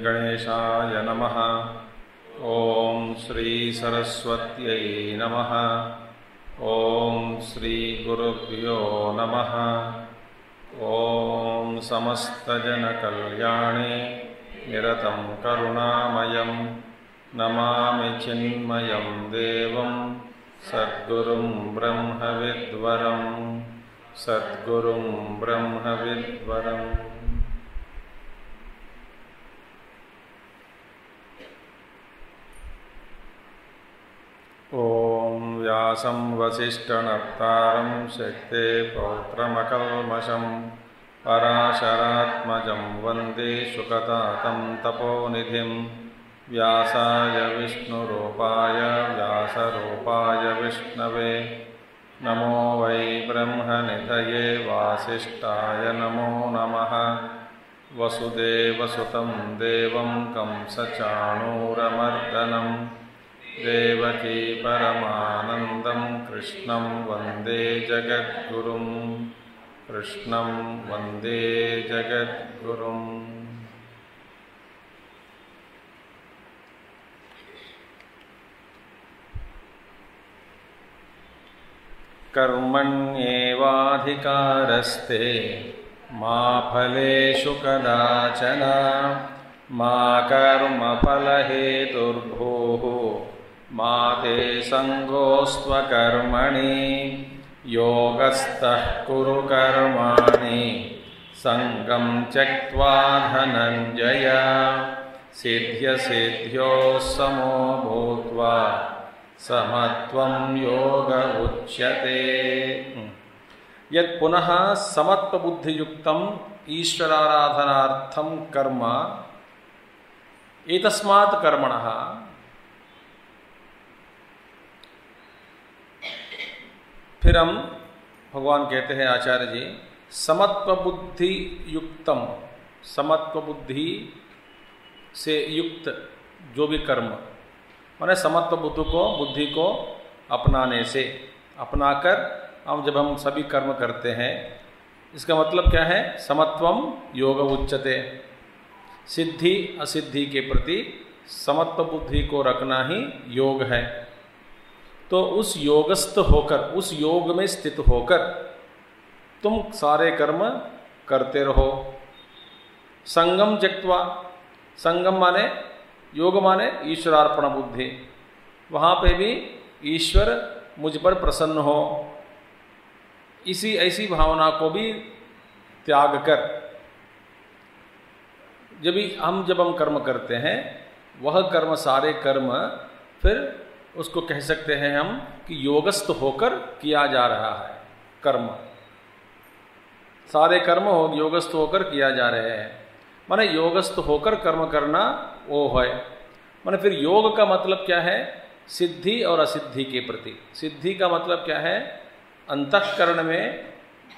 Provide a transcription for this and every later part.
गणेशाय नमः। ओम श्री सरस्वत्यै नमः। ओम श्री गुरुभ्यो नमः। ओम समस्तजनकल्याणे निरतं करुणामयं नमामि चिन्मयं देवं सद्गुरुं ब्रह्मविद्वरं सद्गुरुं ब्रह्मविद्वरम्। ओम व्यासं वसिष्ठनप्तारं शक्ते पौत्रमकल्मषं पराशरात्मजं वन्दे शुकतातं तपोनिधिं। व्यासाय विष्णुरूपाय व्यासरूपाय विष्णवे नमो वै ब्रह्मनिधये वासिष्ठाय नमो नमः। वसुदेवसुतं देवं कंसचाणूरमर्दनं देवकी परमानन्दं कृष्णं वन्दे जगद्गुरुं कृष्णं वन्दे जगद्गुरुम्। कर्मण्येवाधिकारस्ते मा फलेषु कदाचन मा कर्मफलहेतुर्भूः मा ते सङ्गोऽस्त्वकर्मणि योगस्थः कुरु कर्माणि सङ्गं त्यक्त्वा धनञ्जय सिद्ध्यसिद्ध्योः समो भूत्वा समत्वं योग उच्यते। यत् पुनः समत्व बुद्धियुक्तम् ईश्वराराधनार्थं कर्म एतस्मात् कर्मणः फिर हम भगवान कहते हैं आचार्य जी समत्व बुद्धि युक्तम, समत्व बुद्धि से युक्त जो भी कर्म माने समत्व बुद्धि को अपनाने से अपनाकर जब हम सभी कर्म करते हैं इसका मतलब क्या है? समत्वम योग उच्यते। सिद्धि असिद्धि के प्रति समत्व बुद्धि को रखना ही योग है। तो उस योगस्थ होकर उस योग में स्थित होकर तुम सारे कर्म करते रहो। संगम त्यक्त्वा, संगम माने योग माने ईश्वरार्पण बुद्धि, वहाँ पे भी ईश्वर मुझ पर प्रसन्न हो इसी ऐसी भावना को भी त्याग कर जब हम कर्म करते हैं वह कर्म सारे कर्म फिर उसको कह सकते हैं हम कि योगस्थ होकर किया जा रहा है। कर्म सारे कर्म योगस्थ होकर किया जा रहे हैं माने योगस्थ होकर कर्म करना वो है। माने फिर योग का मतलब क्या है? सिद्धि और असिद्धि के प्रति। सिद्धि का मतलब क्या है? अंतःकरण में,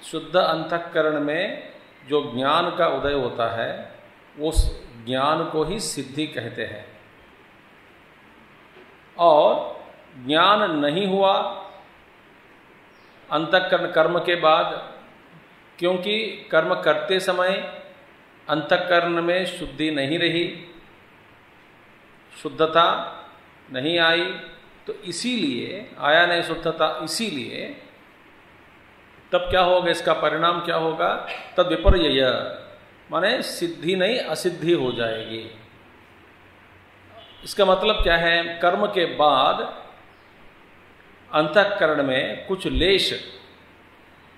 शुद्ध अंतःकरण में जो ज्ञान का उदय होता है उस ज्ञान को ही सिद्धि कहते हैं। और ज्ञान नहीं हुआ अंतःकरण कर्म के बाद, क्योंकि कर्म करते समय अंतःकरण में शुद्धि नहीं रही, शुद्धता नहीं आई, तो इसीलिए आया नहीं शुद्धता, इसीलिए तब क्या होगा? इसका परिणाम क्या होगा? तद विपर्यय माने सिद्धि नहीं असिद्धि हो जाएगी। इसका मतलब क्या है? कर्म के बाद अंतःकरण में कुछ लेश,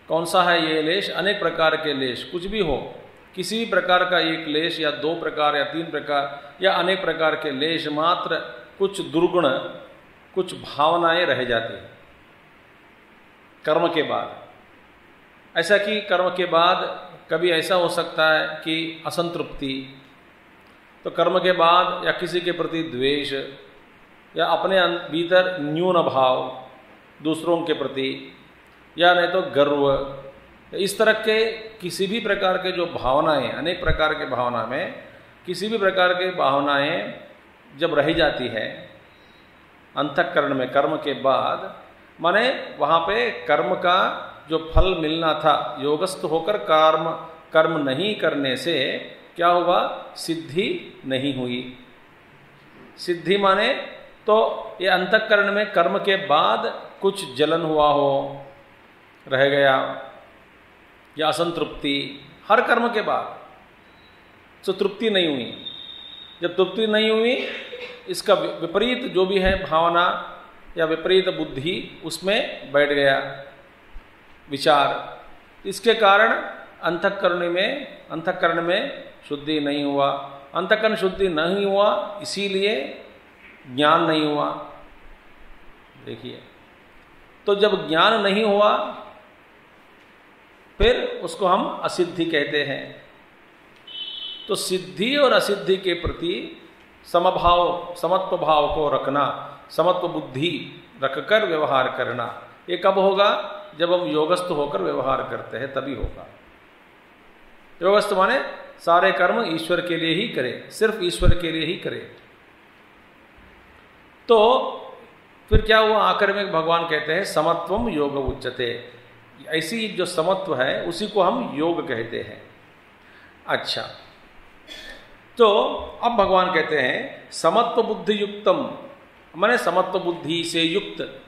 कौन सा है ये लेश? अनेक प्रकार के लेश, कुछ भी हो, किसी भी प्रकार का एक लेश या 2 प्रकार या 3 प्रकार या अनेक प्रकार के लेश मात्र कुछ दुर्गुण, कुछ भावनाएं रह जाती हैं कर्म के बाद। ऐसा कि कर्म के बाद कभी ऐसा हो सकता है कि असंतृप्ति, तो कर्म के बाद या किसी के प्रति द्वेष या अपने भीतर न्यून भाव दूसरों के प्रति, या नहीं तो गर्व, इस तरह के किसी भी प्रकार के जो भावनाएं, अनेक प्रकार के भावना में किसी भी प्रकार के भावनाएं जब रह जाती है अंतःकरण में कर्म के बाद, माने वहाँ पे कर्म का जो फल मिलना था, योगस्थ होकर कर्म नहीं करने से क्या हुआ, सिद्धि नहीं हुई। सिद्धि माने तो ये अंतःकरण में कर्म के बाद कुछ जलन हुआ हो, रह गया, या असंतृप्ति हर कर्म के बाद, तो तृप्ति नहीं हुई। जब तृप्ति नहीं हुई, इसका विपरीत जो भी है भावना या विपरीत बुद्धि उसमें बैठ गया विचार, इसके कारण अंतःकरण में शुद्धि नहीं हुआ। अंतःकरण शुद्धि नहीं हुआ, इसीलिए ज्ञान नहीं हुआ। देखिए, तो जब ज्ञान नहीं हुआ फिर उसको हम असिद्धि कहते हैं। तो सिद्धि और असिद्धि के प्रति समभाव, समत्व भाव को रखना, समत्व बुद्धि रखकर व्यवहार करना, ये कब होगा, जब हम योगस्थ होकर व्यवहार करते हैं तभी होगा। योगस्थ माने सारे कर्म ईश्वर के लिए ही करे, सिर्फ ईश्वर के लिए ही करे। तो फिर क्या हुआ, आखिर में भगवान कहते हैं समत्वम योग उच्यते। ऐसी जो समत्व है उसी को हम योग कहते हैं। अच्छा, तो अब भगवान कहते हैं समत्व बुद्धि युक्तम, माने समत्व बुद्धि से युक्त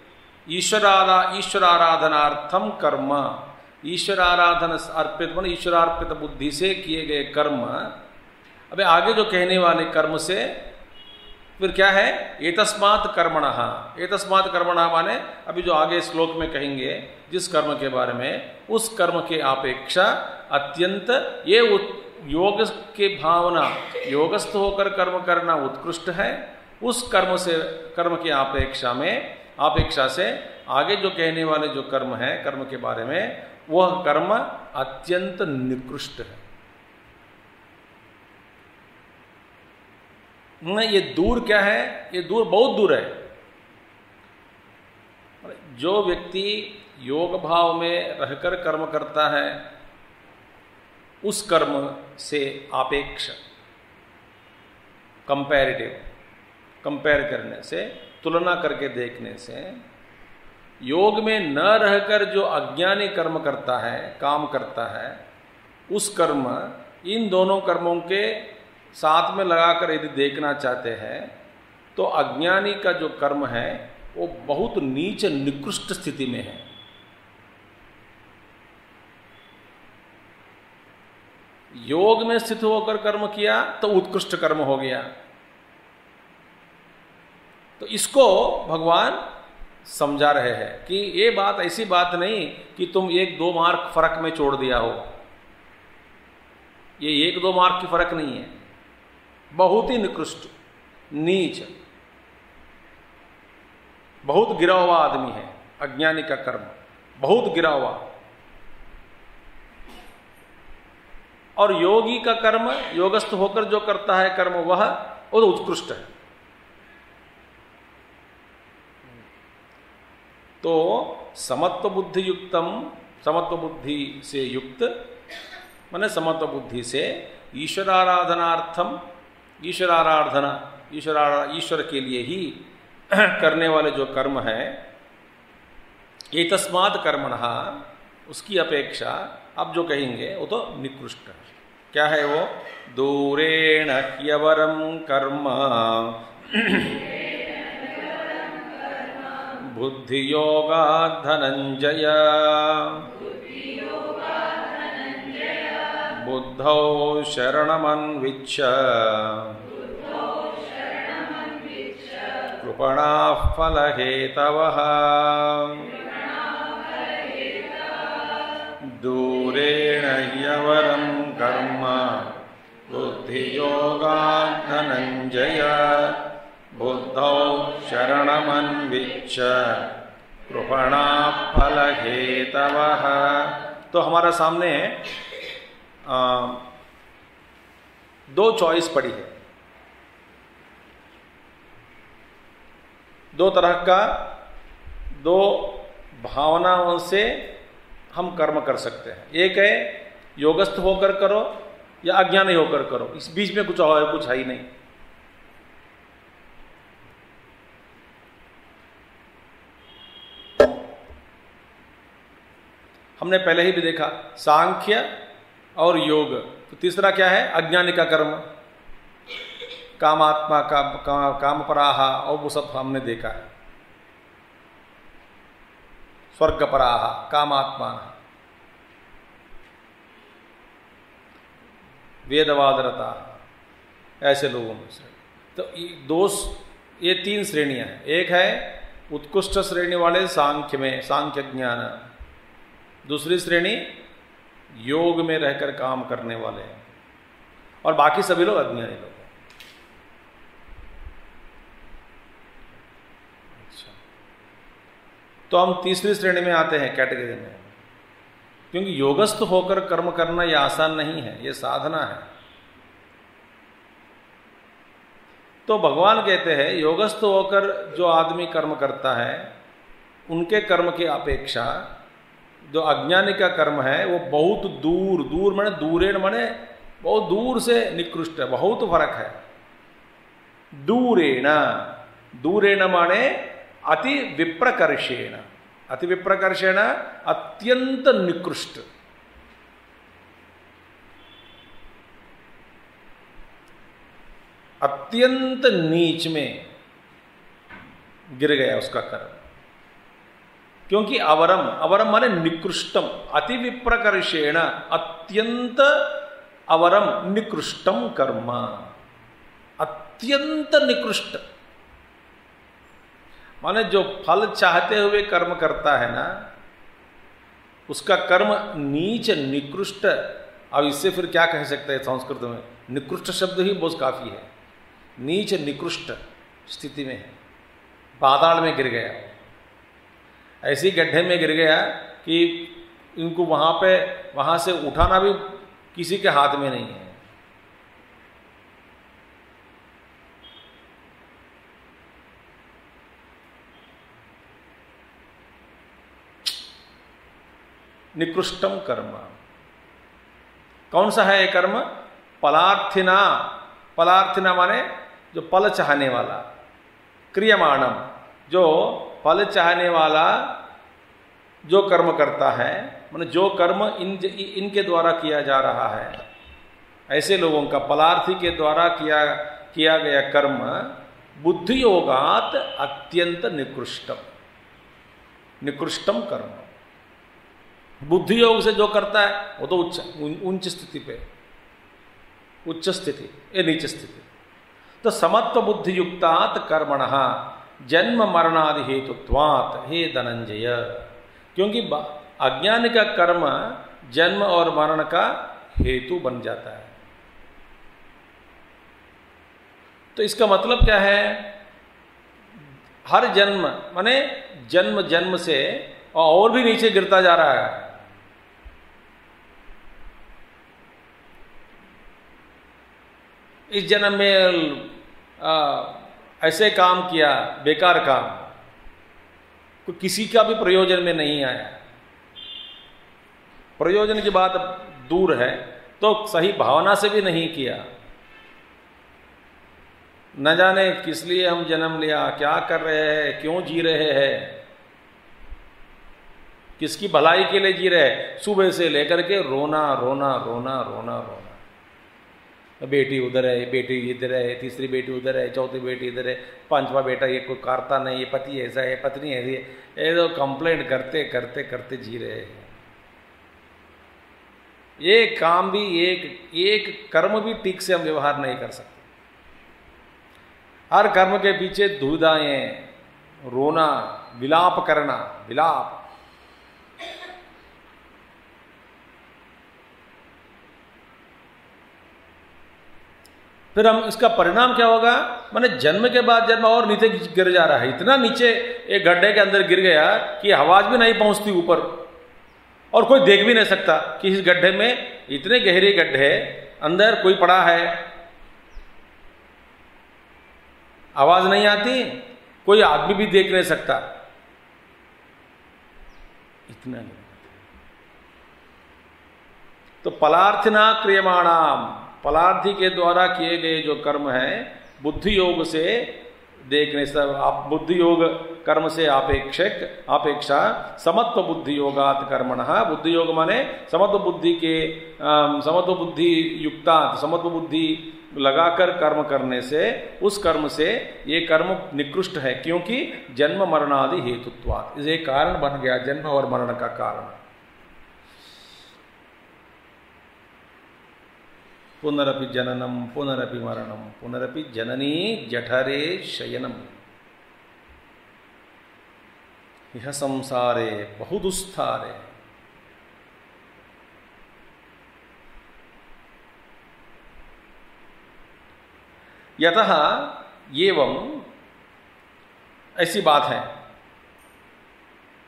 ईश्वराराधनार्थम कर्म, ईश्वर आराधन अर्पित मान ईश्वरार्पित बुद्धि से किए गए कर्म। अबे आगे जो कहने वाले कर्म से फिर क्या है, एतस्मात् कर्मणः। एतस्मात् कर्मणः माने अभी जो आगे श्लोक में कहेंगे जिस कर्म के बारे में, उस कर्म के अपेक्षा अत्यंत ये योग के भावना, योगस्थ होकर कर्म करना उत्कृष्ट है। उस कर्म की अपेक्षा से आगे जो कहने वाले जो कर्म है, कर्म के बारे में, वह कर्म अत्यंत निकृष्ट है। ये दूर क्या है, ये दूर, बहुत दूर है। जो व्यक्ति योग भाव में रहकर कर्म करता है, उस कर्म से अपेक्ष, कंपेयर करने से, तुलना करके देखने से, योग में न रहकर जो अज्ञानी कर्म करता है, काम करता है, उस कर्म, इन दोनों कर्मों के साथ में लगाकर यदि देखना चाहते हैं तो अज्ञानी का जो कर्म है वो बहुत नीच निकृष्ट स्थिति में है। योग में स्थित होकर कर्म किया तो उत्कृष्ट कर्म हो गया। तो इसको भगवान समझा रहे हैं कि ये बात ऐसी बात नहीं कि तुम 1-2 मार्क फर्क में छोड़ दिया हो। ये 1-2 मार्क की फर्क नहीं है, बहुत ही निकृष्ट, नीच, बहुत गिरा हुआ आदमी है अज्ञानी का कर्म, बहुत गिरा हुआ। और योगी का कर्म, योगस्थ होकर जो करता है कर्म, वह तो उत्कृष्ट है। तो समत्व बुद्धि युक्तम, समत्व बुद्धि से युक्त माने समत्व बुद्धि से ईश्वराराधनार्थम, ईश्वर के लिए ही करने वाले जो कर्म है, एतस्मात् कर्मणः, उसकी अपेक्षा अब जो कहेंगे वो तो निकृष्ट है। क्या है वो, दूरेण ह्यवरम कर्म बुद्धि योगात् धनंजय, बुद्धौ शरणमन्विच्छ कृपणाः फलहेतवः, दूरेण ह्यवरं कर्म बुद्धियोगात् धनञ्जय बुद्धौ शरणमन्विच्छ कृपणाः फलहेतवः। तो हमारा सामने दो चॉइस पड़ी है, दो तरह का, दो भावनाओं से हम कर्म कर सकते हैं। एक है योगस्थ होकर करो या अज्ञानी होकर करो, इस बीच में कुछ और कुछ है ही नहीं। हमने पहले ही भी देखा सांख्य और योग। तो तीसरा क्या है? अज्ञानी का कर्म, कामात्मा का कामपराहा, और वो सब हमने देखा है। स्वर्गपराहा, कामात्मा, वेदवादरता, ऐसे लोगों में से। तो ये तीन श्रेणियां हैं। एक है उत्कृष्ट श्रेणी वाले सांख्य में, सांख्य ज्ञान। दूसरी श्रेणी योग में रहकर काम करने वाले हैं, और बाकी सभी लोग अज्ञानी लोग हैं। अच्छा, तो हम तीसरी श्रेणी में आते हैं, कैटेगरी में, क्योंकि योगस्थ होकर कर्म करना यह आसान नहीं है, यह साधना है। तो भगवान कहते हैं योगस्थ होकर जो आदमी कर्म करता है, उनके कर्म की अपेक्षा जो अज्ञानी का कर्म है वो बहुत दूर, दूर माने दूरेण माने बहुत दूर से निकृष्ट है, बहुत फर्क है। दूरेण, दूरेण माने अति विप्रकर्षेण, अति विप्रकर्षेण अत्यंत निकृष्ट। अत्यंत नीच में गिर गया उसका कर्म, क्योंकि अवरम, अवरम माने निकृष्टम, अति विप्रकर्षेण अत्यंत अवरम निकृष्टम कर्म, अत्यंत निकृष्ट माने जो फल चाहते हुए कर्म करता है ना, उसका कर्म नीच निकृष्ट। अब इससे फिर क्या कह सकते हैं संस्कृत में? निकृष्ट शब्द ही बहुत काफी है। नीच निकृष्ट स्थिति में है, पाताल में गिर गया, ऐसी गड्ढे में गिर गया कि इनको वहां से उठाना भी किसी के हाथ में नहीं है। निकृष्टम कर्म। कौन सा है ये कर्म? फलार्थिना, फलार्थिना माने जो फल चाहने वाला, क्रियमाणम, जो फल चाहने वाला जो कर्म करता है, माने जो कर्म इनके द्वारा किया जा रहा है, ऐसे लोगों का फलार्थी के द्वारा किया गया कर्म बुद्धि योगात अत्यंत निकृष्टम, निकृष्टम कर्म। बुद्धि योग से जो करता है वो तो उच्च स्थिति पे, उच्च स्थिति, ये नीच स्थिति। तो समत्व बुद्धि युक्तात् कर्मणः जन्म मरणादि हेतुत्वात् हे धनंजय, क्योंकि अज्ञान का कर्म जन्म और मरण का हेतु बन जाता है। तो इसका मतलब क्या है? हर जन्म माने जन्म जन्म से और भी नीचे गिरता जा रहा है। इस जन्म में ऐसे काम किया, बेकार काम, तो किसी का भी प्रयोजन में नहीं आया। प्रयोजन की बात दूर है, तो सही भावना से भी नहीं किया। न जाने किस लिए हम जन्म लिया, क्या कर रहे हैं, क्यों जी रहे हैं, किसकी भलाई के लिए जी रहे हैं। सुबह से लेकर के रोना रोना रोना रोना रोना, बेटी उधर है, बेटी इधर है, तीसरी बेटी उधर है, चौथी बेटी इधर है, पांचवा बेटा ये कोई करता नहीं, ये पति ऐसा है, पत्नी ऐसी है, ये तो कंप्लेंट करते करते करते जी रहे हैं। ये काम भी एक कर्म भी ठीक से हम व्यवहार नहीं कर सकते। हर कर्म के पीछे दुविधाएं, रोना, विलाप करना, विलाप। फिर हम इसका परिणाम क्या होगा, माने जन्म के बाद जन्म और नीचे गिर जा रहा है, इतना नीचे एक गड्ढे के अंदर गिर गया कि आवाज भी नहीं पहुंचती ऊपर, और कोई देख भी नहीं सकता कि इस गड्ढे में, इतने गहरे गड्ढे अंदर कोई पड़ा है, आवाज नहीं आती, कोई आदमी भी देख नहीं सकता, इतना नहीं। तो पलार्थिना क्रियमाणाम, पलार्थी के द्वारा किए गए जो कर्म है बुद्धि योग से देखने से, आप बुद्धि योग कर्म से अपेक्षा समत्व बुद्धि योगात कर्मणः, बुद्धि योग माने समत्व बुद्धि के समत्व बुद्धि युक्तात्, समत्व बुद्धि लगाकर कर्म करने से, उस कर्म से ये कर्म निकृष्ट है, क्योंकि जन्म मरणादि हेतुत्वात्, ये कारण बन गया जन्म और मरण का कारण। पुनरपि जननम पुनरपि मरणम पुनरपि जननी जठरे शयनम, यह संसारे बहुदुस्तारे। यतः एवं, ऐसी बात है,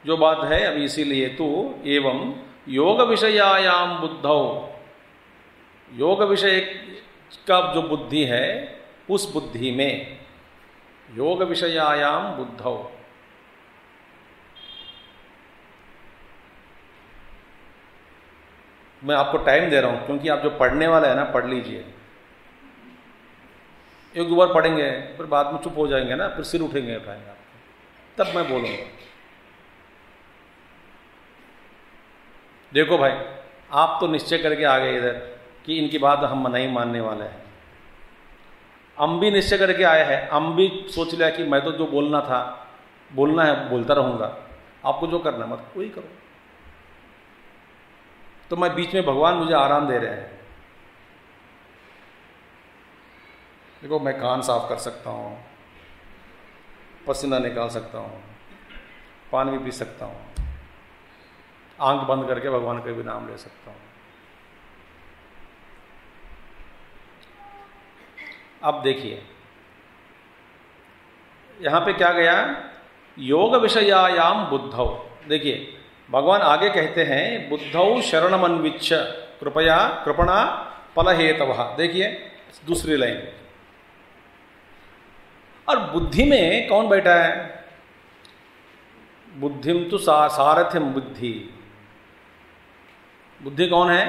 जो बात है अभी इसीलिए, तो एवं योग विषयायाम बुद्धौ, योग विषय का जो बुद्धि है उस बुद्धि में, योग विषयायाम बुद्धौ, मैं आपको टाइम दे रहा हूं क्योंकि आप जो पढ़ने वाले हैं ना, पढ़ लीजिए, एक दो बार पढ़ेंगे फिर बाद में चुप हो जाएंगे ना, फिर सिर उठेंगे उठाएंगे आपको, तब मैं बोलूंगा। देखो भाई, आप तो निश्चय करके आ गए इधर कि इनकी बात हम नहीं मानने वाले हैं, हम भी निश्चय करके आए हैं, हम भी सोच लिया कि मैं तो जो बोलना था बोलना है बोलता रहूंगा, आपको जो करना मत वही करो। तो मैं बीच में भगवान मुझे आराम दे रहे हैं, देखो मैं कान साफ कर सकता हूँ, पसीना निकाल सकता हूँ, पानी भी पी सकता हूँ, आंख बंद करके भगवान का भी नाम ले सकता हूँ। अब देखिए यहां पे क्या गया, योग विषयायाम बुद्धौ। देखिए भगवान आगे कहते हैं बुद्धौ शरणमन्विच्छ कृपया कृपणा फलहेतवः। देखिए दूसरी लाइन, और बुद्धि में कौन बैठा है, बुद्धिम तो सारथिम बुद्धि, बुद्धि कौन है,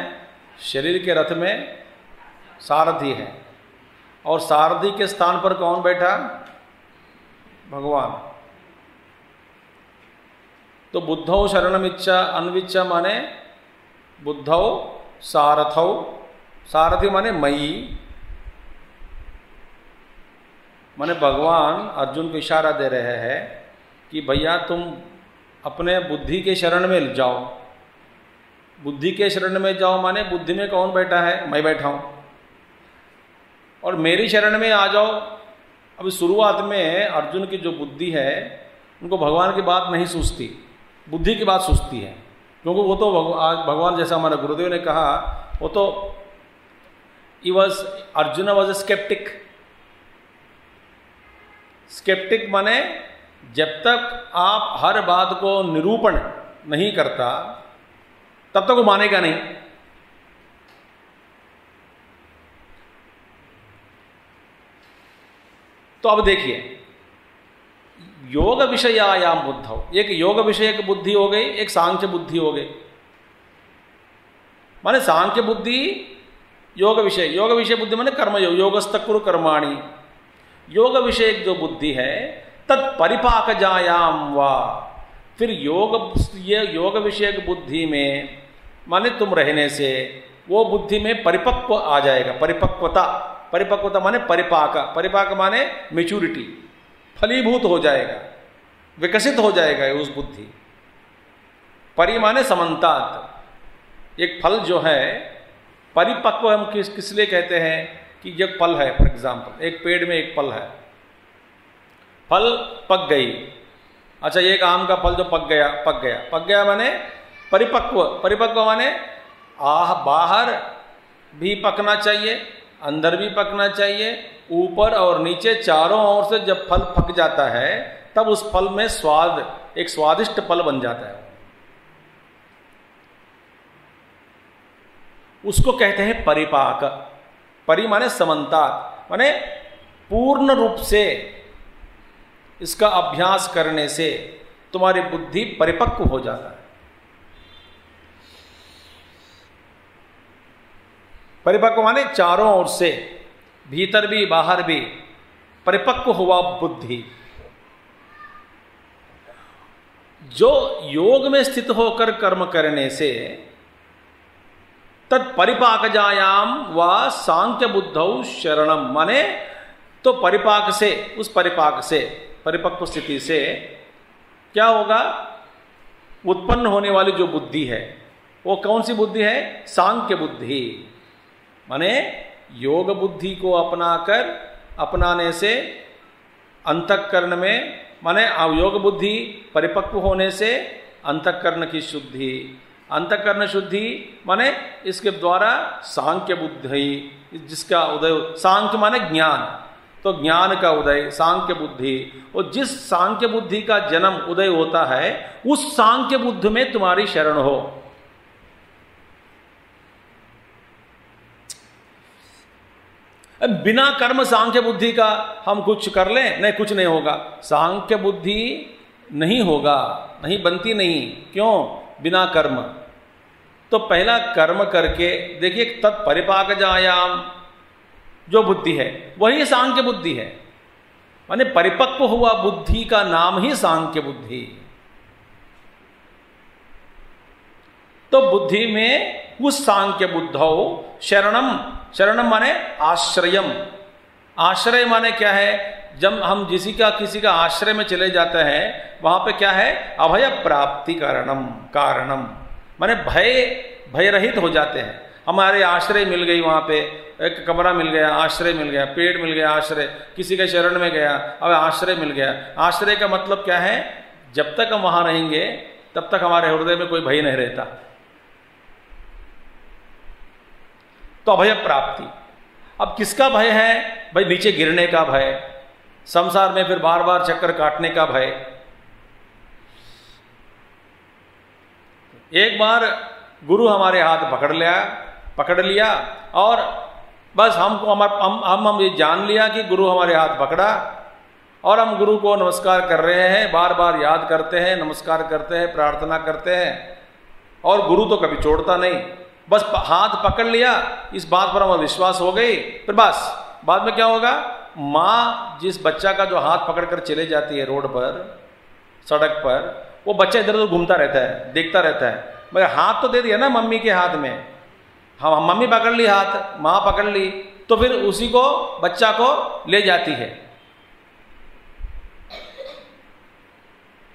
शरीर के रथ में सारथी है, और सारथी के स्थान पर कौन बैठा, भगवान। तो बुद्धौ शरणमिच्छा अन्विच्छा माने बुद्धौ सारथौ, सारथी माने मई, माने भगवान अर्जुन को इशारा दे रहे हैं कि भैया तुम अपने बुद्धि के शरण में जाओ, बुद्धि के शरण में जाओ माने बुद्धि में कौन बैठा है, मैं बैठा हूं, और मेरी शरण में आ जाओ। अभी शुरुआत में अर्जुन की जो बुद्धि है उनको भगवान की बात नहीं सूझती, बुद्धि की बात सूझती है, क्योंकि वो तो भगवान जैसा हमारे गुरुदेव ने कहा, वो तो Arjun was a sceptic. Sceptic माने जब तक आप हर बात को निरूपण नहीं करता तब तक वो मानेगा नहीं। तो अब देखिए योग विषयायाम बुद्धौ, एक योग विषय की बुद्धि हो गई, एक सांख्य बुद्धि हो गई। माने सांख्य बुद्धि योग विषय बुद्धि माने कर्मयोग, योगस्तकुरु कर्माणि। योग विषय जो बुद्धि है तत्परिपाकजायाम वा, फिर योग विषयक बुद्धि में माने तुम रहने से वो बुद्धि में परिपक्व आ जाएगा, परिपक्वता माने परिपाक माने मैच्योरिटी, फलीभूत हो जाएगा, विकसित हो जाएगा उस बुद्धि। परि माने समन्तात, एक फल जो है परिपक्व हम किस लिए कहते हैं कि जब फल है, फॉर एग्जाम्पल एक पेड़ में एक फल है, फल पक गई, अच्छा एक आम का फल जो पक गया माने परिपक्व माने बाहर भी पकना चाहिए, अंदर भी पकना चाहिए, ऊपर और नीचे चारों ओर से जब फल पक जाता है तब उस फल में स्वाद, एक स्वादिष्ट फल बन जाता है। उसको कहते हैं परिपाक। परि माने समन्तात, माने पूर्ण रूप से इसका अभ्यास करने से तुम्हारी बुद्धि परिपक्व हो जाता है। परिपक्व माने चारों ओर से, भीतर भी बाहर भी परिपक्व हुआ बुद्धि। जो योग में स्थित होकर कर्म करने से तत्परिपाकजायाम व सांख्य बुद्धौ शरणम, माने तो परिपाक से, उस परिपाक से, परिपक्व स्थिति से क्या होगा, उत्पन्न होने वाली जो बुद्धि है वो कौन सी बुद्धि है, सांख्य बुद्धि। माने योग बुद्धि को अपनाकर, अपनाने से अंतःकरण में, माने योग बुद्धि परिपक्व होने से अंतःकरण की शुद्धि, अंतःकरण शुद्धि माने इसके द्वारा सांख्य बुद्धि, जिसका उदय, सांख्य माने ज्ञान, तो ज्ञान का उदय सांख्य बुद्धि, और जिस सांख्य बुद्धि का जन्म उदय होता है उस सांख्य बुद्धि में तुम्हारी शरण हो। बिना कर्म सांख्य बुद्धि का हम कुछ कर लें, नहीं, कुछ नहीं होगा। सांख्य बुद्धि नहीं होगा, नहीं बनती, नहीं। क्यों? बिना कर्म। तो पहला कर्म करके देखिए, तत्परिपाकजायाम जो बुद्धि है वही सांख्य बुद्धि है, माने परिपक्व हुआ बुद्धि का नाम ही सांख्य बुद्धि। तो बुद्धि में उस सांख्य बुद्धौ शरणम, शरणम माने आश्रयम। आश्रय माने क्या है, जब हम किसी का आश्रय में चले जाते हैं वहां पे क्या है, अभय प्राप्ति कारणम माने भय रहित हो जाते हैं। हमारे आश्रय मिल गई, वहां पे एक कमरा मिल गया, आश्रय मिल गया, पेड़ मिल गया, आश्रय, किसी के शरण में गया, अब आश्रय मिल गया। आश्रय का मतलब क्या है, जब तक हम वहां रहेंगे तब तक हमारे हृदय में कोई भय नहीं रहता। तो अभय प्राप्ति। अब किसका भय है भाई, नीचे गिरने का भय, संसार में फिर बार बार चक्कर काटने का भय। एक बार गुरु हमारे हाथ पकड़ लिया और बस हम ये जान लिया कि गुरु हमारे हाथ पकड़ा और हम गुरु को नमस्कार कर रहे हैं, बार बार याद करते हैं, नमस्कार करते हैं, प्रार्थना करते हैं, और गुरु तो कभी छोड़ता नहीं। बस हाथ पकड़ लिया, इस बात पर हमें विश्वास हो गई, फिर बस बाद में क्या होगा, माँ जिस बच्चा का जो हाथ पकड़कर चले जाती है रोड पर, सड़क पर, वो बच्चा इधर उधर घूमता रहता है, देखता रहता है, मगर हाथ तो दे दिया ना मम्मी के हाथ में। हम मम्मी पकड़ ली हाथ, माँ पकड़ ली, तो फिर उसी को, बच्चा को ले जाती है।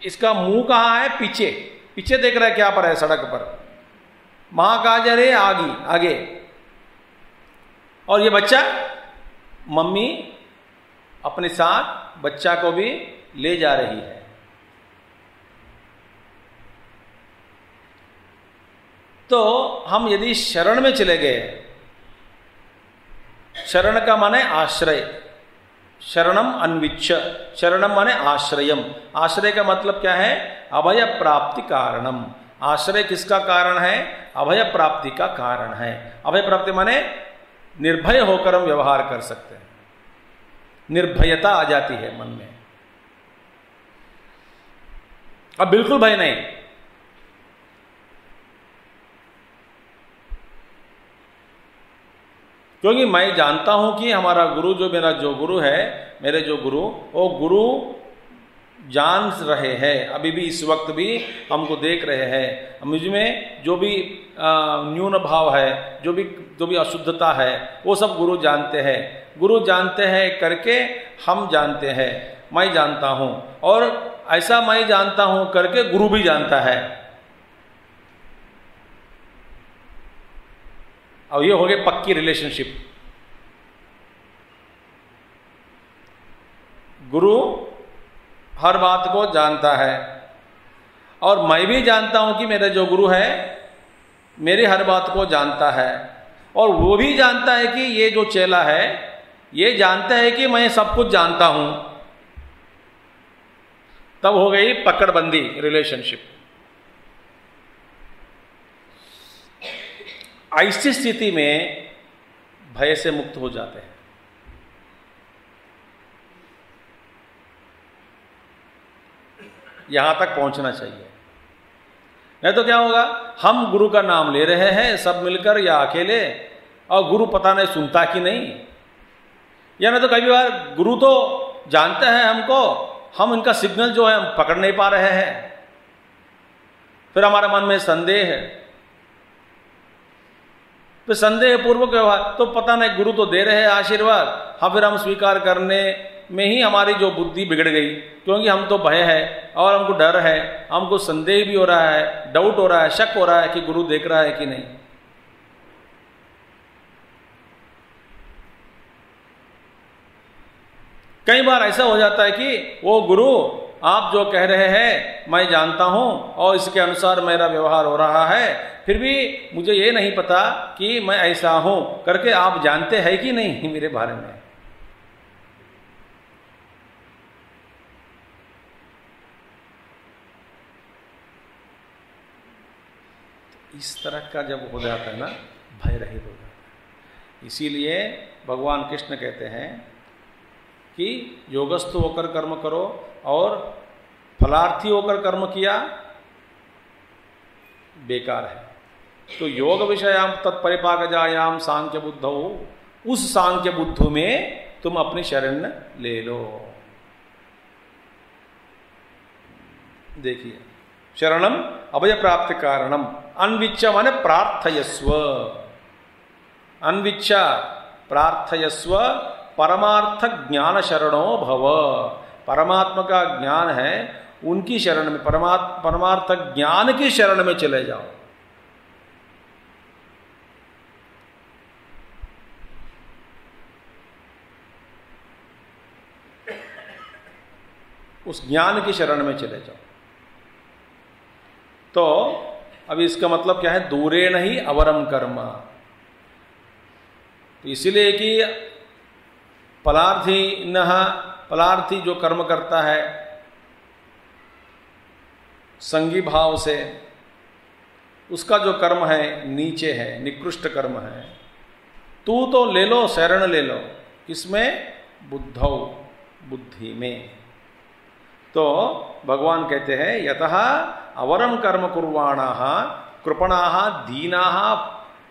इसका मुंह कहाँ है, पीछे, पीछे देख रहा है क्या पर है, सड़क पर। मां कहा जा रही है आगे, और ये बच्चा, मम्मी अपने साथ बच्चा को भी ले जा रही है। तो हम यदि शरण में चले गए, शरण का माने आश्रय, शरणम अन्विच्छ, शरणम माने आश्रयम। आश्रय का मतलब क्या है, अभय प्राप्ति कारणम। आश्रय किसका कारण है, अभय प्राप्ति का कारण है। अभय प्राप्ति माने निर्भय होकर हम व्यवहार कर सकते हैं, निर्भयता आ जाती है मन में। अब बिल्कुल भय नहीं, क्योंकि मैं जानता हूं कि हमारा गुरु, मेरे जो गुरु, वो गुरु जान रहे हैं, अभी भी इस वक्त भी हमको देख रहे हैं। मुझ में जो भी न्यून भाव है, जो भी अशुद्धता है, वो सब गुरु जानते हैं। गुरु जानते हैं करके हम जानते हैं, मैं जानता हूं, और ऐसा मैं जानता हूं करके गुरु भी जानता है। अब ये हो गई पक्की रिलेशनशिप। गुरु हर बात को जानता है, और मैं भी जानता हूं कि मेरा जो गुरु है मेरी हर बात को जानता है। और वो भी जानता है कि ये जो चेला है ये जानता है कि मैं सब कुछ जानता हूं, तब हो गई पकड़बंदी रिलेशनशिप। ऐसी स्थिति में भय से मुक्त हो जाते हैं। यहां तक पहुंचना चाहिए, नहीं तो क्या होगा, हम गुरु का नाम ले रहे हैं सब मिलकर या अकेले, और गुरु पता नहीं सुनता कि नहीं, या नहीं तो कई बार गुरु तो जानता है हमको, हम इनका सिग्नल जो है हम पकड़ नहीं पा रहे हैं, फिर हमारे मन में संदेह है, फिर संदेह पूर्वक व्यवहार, तो पता नहीं गुरु तो दे रहे हैं आशीर्वाद, हाँ फिर हम स्वीकार करने में ही हमारी जो बुद्धि बिगड़ गई, क्योंकि हम तो भय है और हमको डर है, हमको संदेह भी हो रहा है, डाउट हो रहा है, शक हो रहा है कि गुरु देख रहा है कि नहीं। कई बार ऐसा हो जाता है कि वो गुरु आप जो कह रहे हैं मैं जानता हूं और इसके अनुसार मेरा व्यवहार हो रहा है, फिर भी मुझे ये नहीं पता कि मैं ऐसा हूं करके आप जानते हैं कि नहीं मेरे बारे में। इस तरह का जब हो जाता है ना, भय रहित हो जाता है। इसीलिए भगवान कृष्ण कहते हैं कि योगस्थ होकर कर्म करो, और फलार्थी होकर कर्म किया बेकार है। तो योग विषयाम तत्परिपाकजायाम सांख्य बुद्धौ, उस सांख्य बुद्धू में तुम अपनी शरण ले लो। देखिए, शरणम अभय प्राप्ति कारणम, अन्विच्छ माने प्रार्थयस्व, अन्विच्छ प्रार्थयस्व परमार्थ ज्ञान शरणो भव। परमात्मा का ज्ञान है, उनकी शरण में, परमार्थ ज्ञान की शरण में चले जाओ। उस ज्ञान की शरण में चले जाओ। तो अभी इसका मतलब क्या है, दूरे नहीं अवरम कर्म। तो इसलिए कि फलार्थी न, फलार्थी जो कर्म करता है संगी भाव से, उसका जो कर्म है नीचे है, निकृष्ट कर्म है। तू तो ले लो, शरण ले लो, किसमें, बुद्धौ, बुद्धि में। तो भगवान कहते हैं यतः अवरम कर्म कुर्वाणाः कृपणाः दीनाः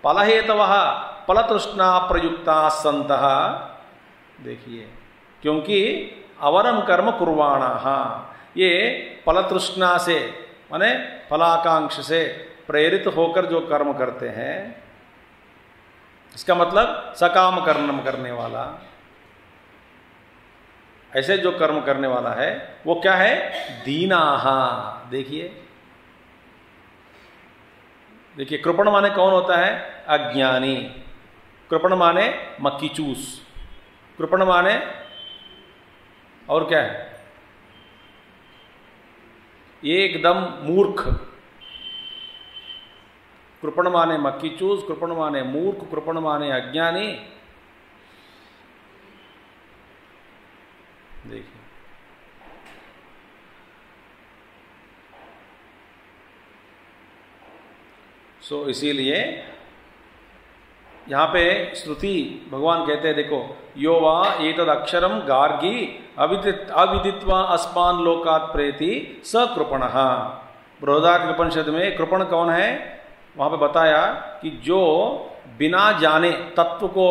फलहेतवः फलतृष्णा प्रयुक्ताः सन्तः। देखिए, क्योंकि अवरम कर्म कुर्वाणाः, ये फलतृष्णा से माने फलाकांक्ष से प्रेरित होकर जो कर्म करते हैं, इसका मतलब सकाम कर्म करने वाला, ऐसे जो कर्म करने वाला है वो क्या है, दीनाहा। देखिए देखिए, कृपण माने कौन होता है, अज्ञानी। कृपण माने मक्की चूस, कृपण माने और क्या है, एकदम मूर्ख। कृपण माने मक्की चूस, कृपण माने मूर्ख, कृपण माने अज्ञानी। देखिए, इसीलिए यहां पे श्रुति भगवान कहते हैं, देखो, यो वा एतद अक्षरम गार्गी अविदित्वा अस्मान लोकात् प्रेति स कृपणः। बृहदारण्यक में कृपण कौन है, वहां पे बताया कि जो बिना जाने, तत्व को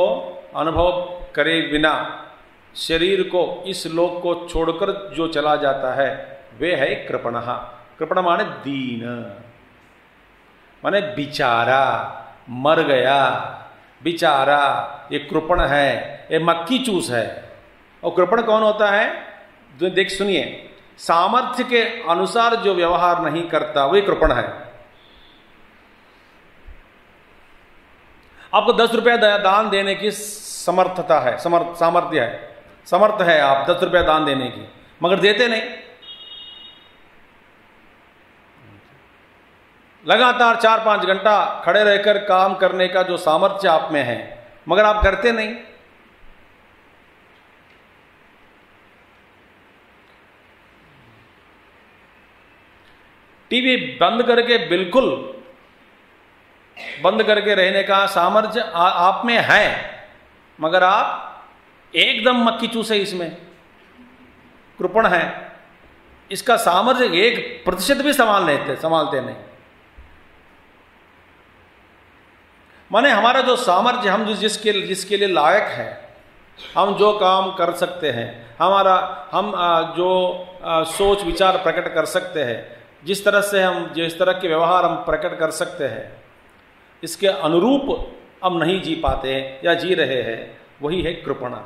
अनुभव करे बिना, शरीर को, इस लोक को छोड़कर जो चला जाता है वे है कृपणः। कृपण माने दीन, माने बिचारा, मर गया बिचारा, ये कृपण है, ये मक्की चूस है। और कृपण कौन होता है, देख सुनिए, सामर्थ्य के अनुसार जो व्यवहार नहीं करता वही कृपण है। आपको 10 रुपया दान देने की समर्थता है, सामर्थ्य है, समर्थ है आप 10 रुपया दान देने की, मगर देते नहीं। लगातार 4-5 घंटा खड़े रहकर काम करने का जो सामर्थ्य आप में है, मगर आप करते नहीं। टीवी बंद करके, बिल्कुल बंद करके रहने का सामर्थ्य आप में है, मगर आप एकदम मक्खी चूसे इसमें कृपण है। इसका सामर्थ्य 1% भी संभालते नहीं। माने हमारा जो सामर्थ्य, हम जिसके लिए लायक है, हम जो काम कर सकते हैं, हम जो सोच विचार प्रकट कर सकते हैं, जिस तरह के व्यवहार हम प्रकट कर सकते हैं, इसके अनुरूप हम नहीं जी पाते हैं या जी रहे हैं, वही है कृपणा।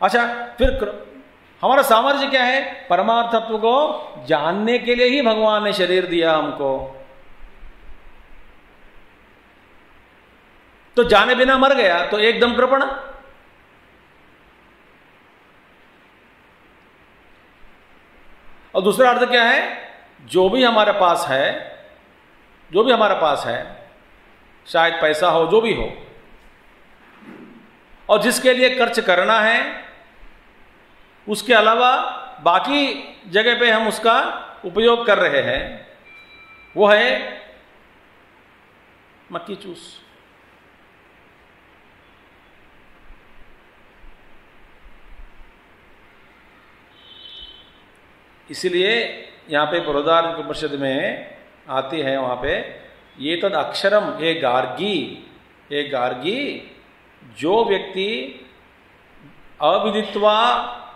अच्छा, फिर हमारा सामर्थ्य क्या है? परमार्थ तत्व को जानने के लिए ही भगवान ने शरीर दिया हमको। तो जाने बिना मर गया तो एकदम कृपण। और दूसरा अर्थ क्या है? जो भी हमारे पास है, शायद पैसा हो, जो भी हो, और जिसके लिए खर्च करना है, उसके अलावा बाकी जगह पे हम उसका उपयोग कर रहे हैं, वो है मक्खी चूस। इसलिए यहां पे बृहदारण्यक उपनिषद में आती है, वहां पे ये तद अक्षरम, ये गार्गी, जो व्यक्ति अविदित्वा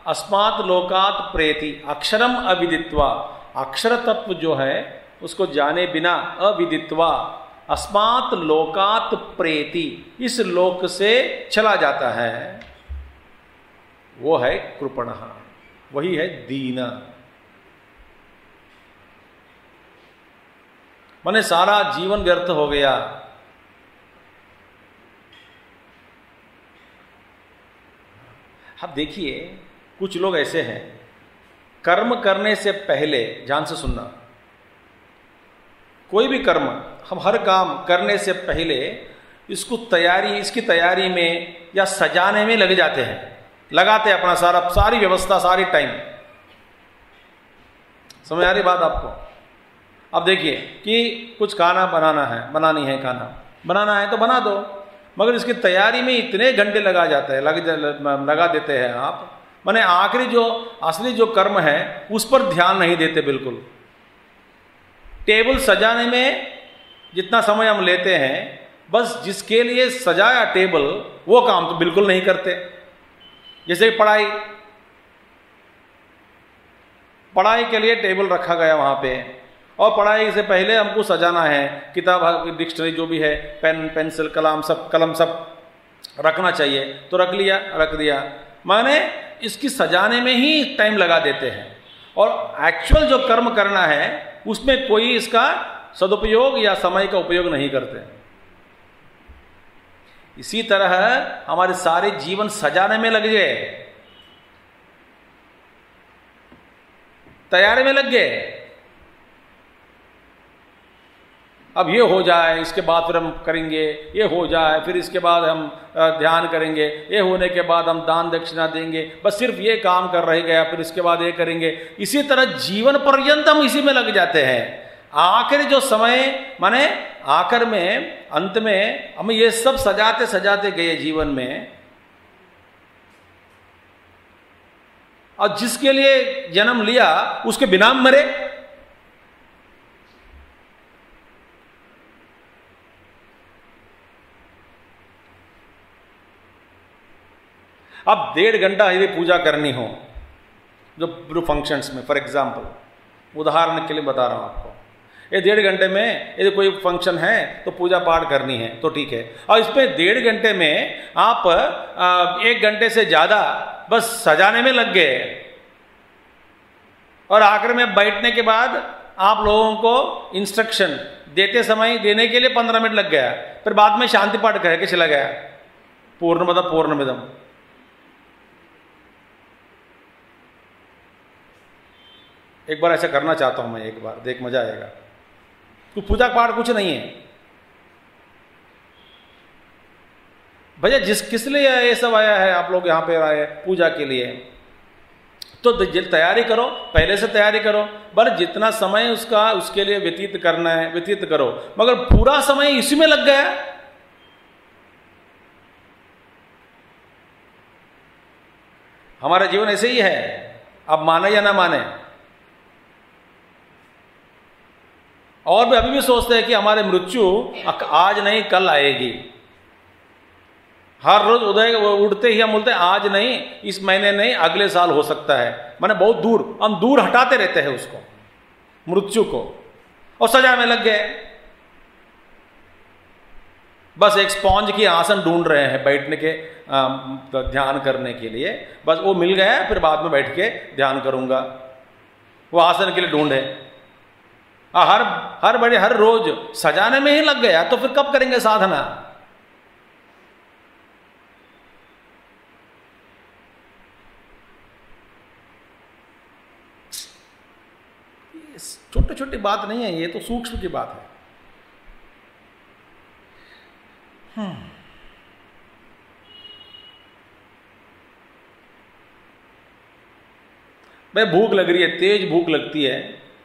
अस्मात् लोकात् प्रेति, अक्षरम अविदित्वा, अक्षर तत्व जो है उसको जाने बिना, अविदित्वा अस्मात् लोकात् प्रेति, इस लोक से चला जाता है, वो है कृपणः, वही है दीन। माने सारा जीवन व्यर्थ हो गया। अब देखिए, कुछ लोग ऐसे हैं, कर्म करने से पहले, ध्यान से सुनना, कोई भी कर्म, हम हर काम करने से पहले इसकी तैयारी में या सजाने में लग जाते हैं, लगाते हैं अपना सारी व्यवस्था, सारी टाइम। समझ आ रही बात आपको? अब देखिए कि कुछ खाना बनानी है तो बना दो, मगर इसकी तैयारी में इतने घंटे लगा देते हैं आप, माने आखिरी जो असली जो कर्म है उस पर ध्यान नहीं देते बिल्कुल। टेबल सजाने में जितना समय हम लेते हैं, बस जिसके लिए सजाया टेबल, वो काम तो बिल्कुल नहीं करते। जैसे पढ़ाई के लिए टेबल रखा गया वहां पे, और पढ़ाई से पहले हमको सजाना है, किताब, डिक्शनरी जो भी है, पेन, पेंसिल, कलम सब रखना चाहिए, तो रख दिया। माने इसकी सजाने में ही टाइम लगा देते हैं, और एक्चुअल जो कर्म करना है उसमें कोई इसका सदुपयोग या समय का उपयोग नहीं करते। इसी तरह हमारे सारे जीवन सजाने में लग गए, तैयारी में लग गए। अब ये हो जाए, इसके बाद फिर हम करेंगे, ये हो जाए, फिर इसके बाद हम ध्यान करेंगे, ये होने के बाद हम दान दक्षिणा देंगे, बस सिर्फ ये काम कर रह गया, फिर इसके बाद ये करेंगे। इसी तरह जीवन पर्यंत हम इसी में लग जाते हैं। आखिर जो समय, माने आखिर में, अंत में हम ये सब सजाते गए जीवन में, और जिसके लिए जन्म लिया उसके बिना मरे। अब 1.5 घंटा यदि पूजा करनी हो, जो फंक्शंस में, फॉर एग्जाम्पल उदाहरण के लिए बता रहा हूं आपको, ये 1.5 घंटे में यदि कोई फंक्शन है तो पूजा पाठ करनी है तो ठीक है, और इसमें 1.5 घंटे में आप 1 घंटे से ज्यादा बस सजाने में लग गए, और आखिर में बैठने के बाद आप लोगों को इंस्ट्रक्शन देने के लिए 15 मिनट लग गया, फिर बाद में शांति पाठ कह के चला गया, पूर्णमद पूर्णमिदम। एक बार ऐसा करना चाहता हूं मैं, एक बार देख, मजा आएगा। कोई पूजा पाठ कुछ नहीं है भैया। किस लिए ये सब आया है, आप लोग यहाँ पे आए पूजा के लिए, तो तैयारी करो, पहले से तैयारी करो, बस जितना समय उसका उसके लिए व्यतीत करना है व्यतीत करो, मगर पूरा समय इसी में लग गया। हमारा जीवन ऐसे ही है, अब माने या ना माने। और भी अभी भी सोचते हैं कि हमारे मृत्यु आज नहीं कल आएगी। हर रोज उठते ही हम बोलते हैं आज नहीं, इस महीने नहीं, अगले साल हो सकता है। माने बहुत दूर, हम दूर हटाते रहते हैं उसको, मृत्यु को, और सजा में लग गए। बस एक स्पॉन्ज की आसन ढूंढ रहे हैं बैठने के ध्यान करने के लिए, बस वो मिल गया, फिर बाद में बैठ के ध्यान करूंगा, वो आसन के लिए ढूंढे। हर रोज सजाने में ही लग गया, तो फिर कब करेंगे साधना? छोटी छोटी बात नहीं है, ये तो सूक्ष्म की बात है। भाई भूख लग रही है, तेज भूख लगती है,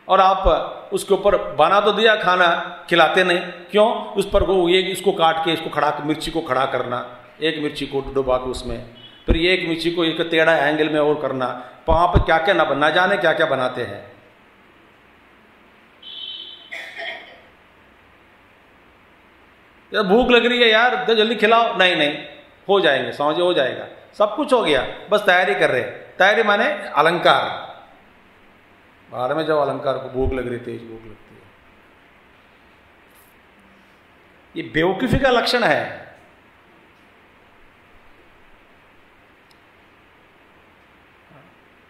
और आप उसके ऊपर बना तो दिया खाना, खिलाते नहीं, क्यों? उस पर वो ये इसको काट के इसको खड़ा, मिर्ची को खड़ा करना, एक मिर्ची को डुबा के उसमें, फिर ये एक मिर्ची को एक टेढ़ा एंगल में और करना, वहां पर क्या क्या ना जाने क्या क्या बनाते हैं। भूख लग रही है यार, तो जल्दी खिलाओ, नहीं नहीं हो जाएंगे, समझो हो जाएगा, सब कुछ हो गया, बस तैयारी कर रहे। तैयारी माने अलंकार, बाद में जब अलंकार को भूख लग रही, तेज भूख लगती है, ये बेवकूफी का लक्षण है।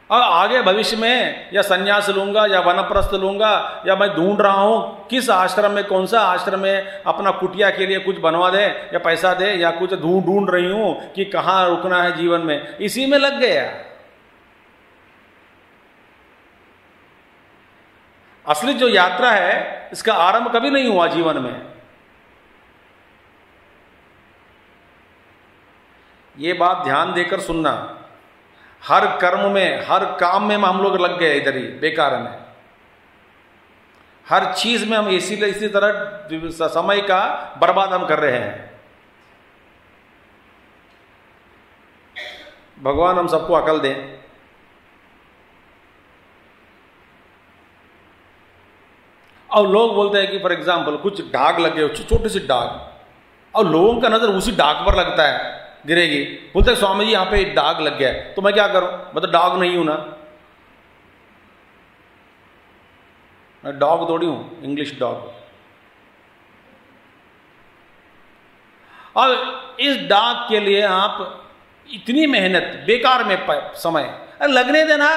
और आगे भविष्य में या सन्यास लूंगा या वनप्रस्थ लूंगा, या मैं ढूंढ रहा हूं किस आश्रम में, कौन सा आश्रम में अपना कुटिया के लिए कुछ बनवा दे या पैसा दे, या कुछ ढूंढ रही हूं कि कहां रुकना है जीवन में, इसी में लग गया। असली जो यात्रा है इसका आरंभ कभी नहीं हुआ जीवन में। ये बात ध्यान देकर सुनना। हर कर्म में, हर काम में हम लोग लग गए इधर ही बेकार में। हर चीज में हम इसी तरह समय का बर्बाद हम कर रहे हैं। भगवान हम सबको अकल दें। और लोग बोलते हैं कि फॉर एग्जाम्पल कुछ दाग लगे, छोटी सी दाग, और लोगों का नजर उसी दाग पर लगता है, गिरेगी, बोलते हैं स्वामी जी यहां पे दाग लग गया है, तो मैं क्या करूं? मैं तो डॉग नहीं हूं ना, मैं डॉग थोड़ी हूं, इंग्लिश डॉग। और इस दाग के लिए आप इतनी मेहनत बेकार में समय, अरे लगने देना।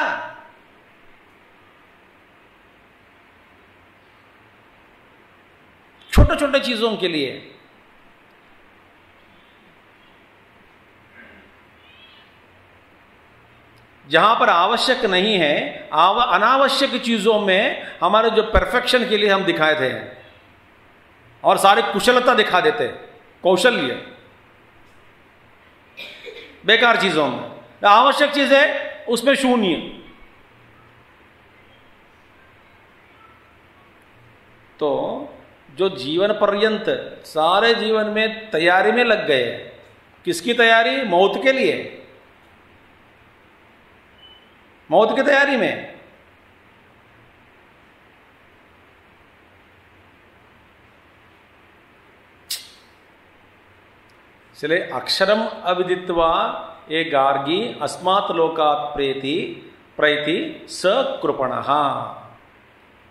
छोटे छोटे चीजों के लिए जहां पर आवश्यक नहीं है, अनावश्यक चीजों में हमारे जो परफेक्शन के लिए हम दिखाए थे और सारी कुशलता दिखा देते, कौशल्य, बेकार चीजों में। आवश्यक चीज है उसमें शून्य। तो जो जीवन पर्यंत सारे जीवन में तैयारी में लग गए, किसकी तैयारी? मौत के लिए, मौत की तैयारी में। इसलिए अक्षरम अविदित्वा ये गार्गी अस्मात् लोकात् प्रेति प्रैति स कृपणः,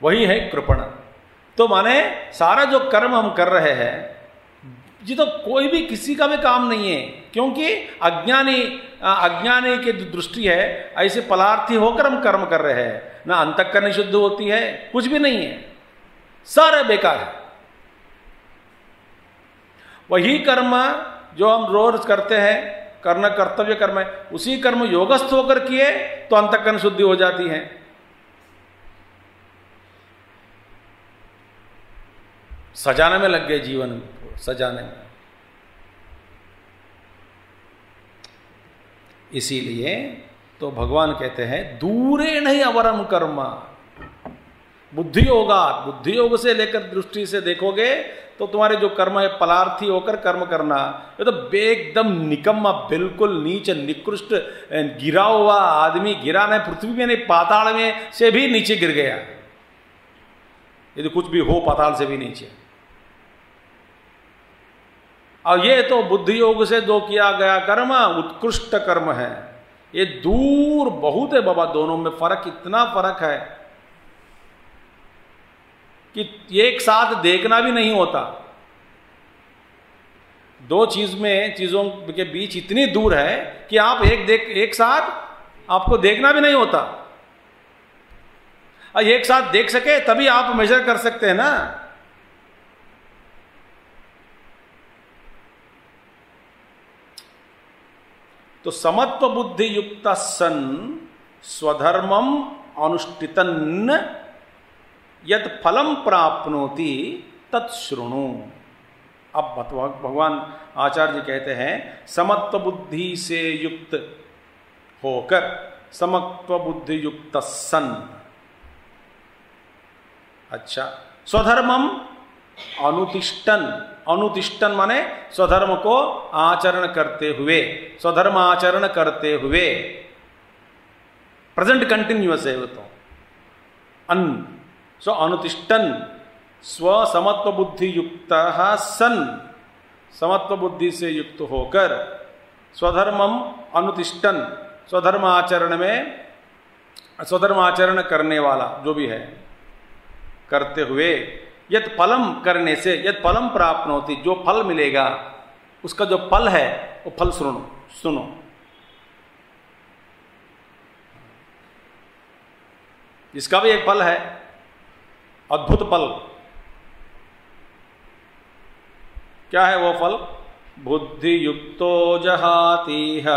वही है कृपण। तो माने सारा जो कर्म हम कर रहे हैं जी, तो कोई भी किसी का भी काम नहीं है, क्योंकि अज्ञानी की दृष्टि है, ऐसे पलार्थी होकर हम कर्म कर रहे हैं, ना अंतःकरण शुद्ध होती है, कुछ भी नहीं है, सारा बेकार है। वही कर्म जो हम रोज करते हैं, करना कर्तव्य कर्म है, उसी कर्म योगस्थ होकर किए तो अंतःकरण शुद्धि हो जाती है। सजाने में लग गए, जीवन सजाने में। इसीलिए तो भगवान कहते हैं दूरे नहीं अवरम कर्म, बुद्धि होगा, बुद्धि योग से लेकर दृष्टि से देखोगे तो तुम्हारे जो कर्म है फलार्थी होकर कर्म करना, ये तो एकदम निकम्मा, बिल्कुल नीच निकृष्ट गिरा हुआ आदमी, गिरा नहीं पृथ्वी में नहीं पाताल में से भी नीचे गिर गया, यदि कुछ भी हो पाताल से भी नीचे। और ये तो बुद्धि योग से जो किया गया कर्म उत्कृष्ट कर्म है, ये दूर बहुत है बाबा, दोनों में फर्क, इतना फर्क है कि एक साथ देखना भी नहीं होता। दो चीजों के बीच इतनी दूर है कि आप एक साथ आपको देखना भी नहीं होता। और एक साथ देख सके तभी आप मेजर कर सकते हैं ना। तो समत्व बुद्धि युक्त सन स्वधर्मम अनुष्ठितन यद फलम प्राप्नोति तत्शृणु। अब भगवान आचार्य जी कहते हैं समत्व बुद्धि से युक्त होकर, समत्व बुद्धि युक्त सन, अच्छा, स्वधर्मम अनुतिष्ठन, अनुतिष्ठन माने स्वधर्म को आचरण करते हुए, स्वधर्म आचरण करते हुए, प्रेजेंट कंटिन्यूअस है वो तो, सो अनुतिष्ठन स्व समत्व बुद्धि युक्त सन, समत्व बुद्धि से युक्त होकर, स्वधर्मम अनुतिष्ठन, स्वधर्म आचरण में, स्वधर्म आचरण करने वाला जो भी है, करते हुए, यद फलम करने से, यद फलम प्राप्त होती, जो फल मिलेगा उसका जो फल है वो फल सुनो। इसका भी एक फल है, अद्भुत फल। क्या है वो फल? बुद्धि युक्तो जहातीह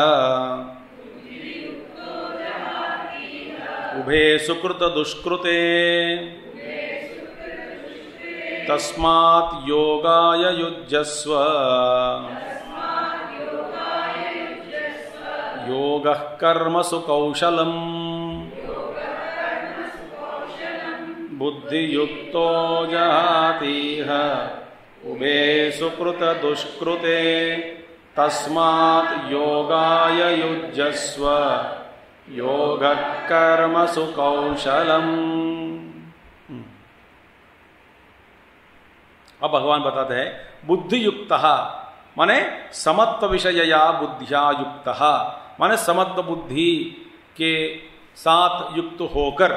उभे सुकृत दुष्कृते तस्मात् योगाय युज्यस्व योगः कर्मसु कौशलम् बुद्धि युक्तो जहातीह उभे सुकृत दुष्कृते तस्मात् योगाय युज्यस्व योगः कर्मसु कौशलम्। अब भगवान बताते हैं बुद्धि युक्त माने समत्व विषयया बुद्धिया युक्त, माने समत्व बुद्धि के साथ युक्त होकर,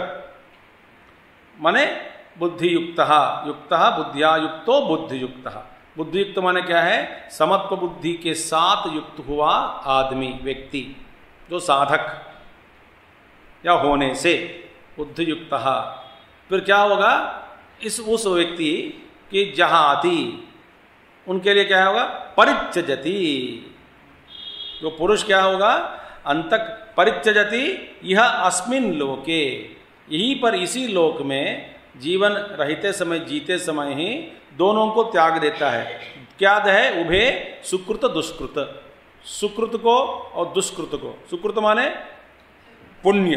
माने बुद्धि युक्त, युक्त बुद्धिया युक्तो बुद्धि युक्त। बुद्धि युक्त माने क्या है? समत्व बुद्धि के साथ युक्त हुआ आदमी, व्यक्ति, जो साधक या होने से बुद्धि युक्त। फिर क्या होगा? उस व्यक्ति कि जहाती, उनके लिए क्या होगा? परित्यजति। जो पुरुष क्या होगा? अंतक परित्यजति यह अस्मिन लोके, यहीं पर इसी लोक में जीवन रहते समय, जीते समय ही दोनों को त्याग देता है। क्या है? उभे सुकृत दुष्कृत, सुकृत को और दुष्कृत को। सुकृत माने पुण्य,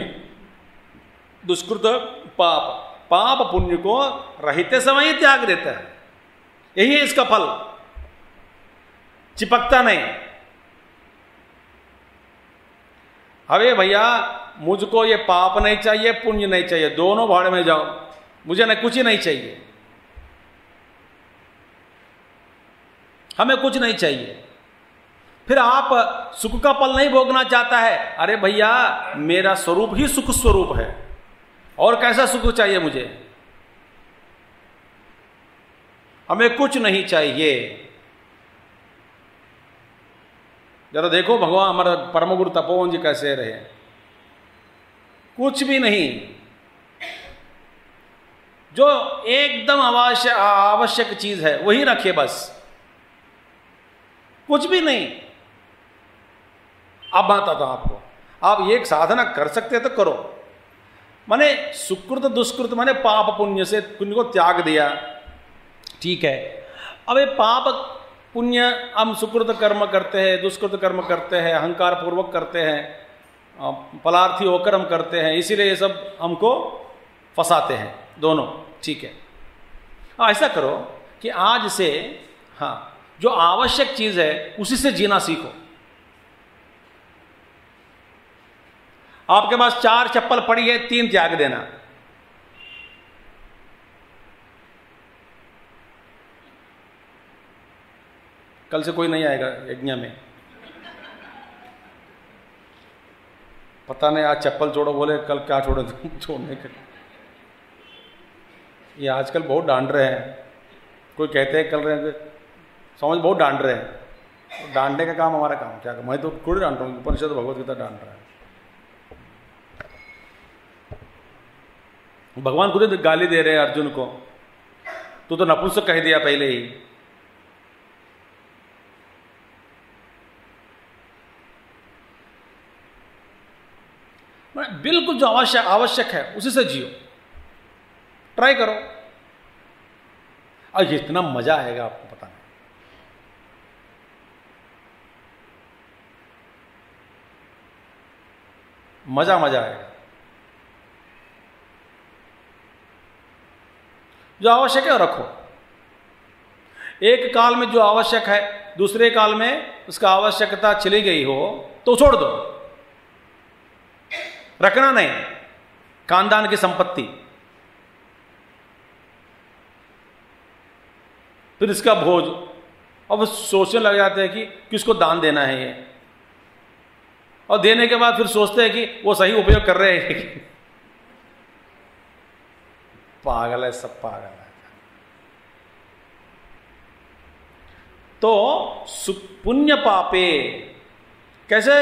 दुष्कृत पाप, पाप पुण्य को रहते समय ही त्याग देता है। यही है इसका फल, चिपकता नहीं। अरे भैया मुझको ये पाप नहीं चाहिए, पुण्य नहीं चाहिए, दोनों भाड़ में जाओ, मुझे न कुछ ही नहीं चाहिए, हमें कुछ नहीं चाहिए। फिर आप सुख का फल नहीं भोगना चाहता है, अरे भैया मेरा स्वरूप ही सुख स्वरूप है, और कैसा सुख चाहिए मुझे? हमें कुछ नहीं चाहिए। जरा देखो भगवान हमारा परम गुरु तपोवन जी कैसे रहे, कुछ भी नहीं, जो एकदम आवश्यक चीज है वही रखे बस, कुछ भी नहीं। अब बताता हूं आपको, आप एक साधना कर सकते तो करो। माने सुकृत दुष्कृत माने पाप पुण्य से, पुण्य को त्याग दिया, ठीक है। अब ये पाप पुण्य हम सुकृत कर्म करते हैं, दुष्कृत कर्म करते हैं, अहंकार पूर्वक करते हैं, फलार्थी होकर हम करते हैं, इसीलिए ये सब हमको फंसाते हैं दोनों। ठीक है, ऐसा करो कि आज से हाँ जो आवश्यक चीज है उसी से जीना सीखो। आपके पास 4 चप्पल पड़ी है, 3 त्याग देना। कल से कोई नहीं आएगा यज्ञ में, पता नहीं आज चप्पल छोड़ो बोले कल क्या छोड़ो छोड़ने के। ये आजकल बहुत डांट रहे हैं, कोई कहते हैं कल रहे समझ बहुत डांट रहे हैं। डांटने का काम हमारा काम क्या, मैं तो थोड़ी डांट रहा हूँ, उपनिषद भगवत गीता डांट रहा है। भगवान खुद गाली दे रहे हैं अर्जुन को, तू तो नपुंसक कह दिया पहले ही। बिल्कुल जो आवश्यक है उसी से जियो, ट्राई करो, और इतना मजा आएगा आपको पता नहीं। मजा आएगा। जो आवश्यक है रखो, एक काल में जो आवश्यक है दूसरे काल में उसका आवश्यकता चली गई हो तो छोड़ दो, रखना नहीं। खानदान की संपत्ति, फिर इसका भोज, अब सोचने लग जाते हैं कि किसको दान देना है ये, और देने के बाद फिर सोचते हैं कि वो सही उपयोग कर रहे हैं। पागल है, सब पागल है। तो पुण्य पापे कैसे?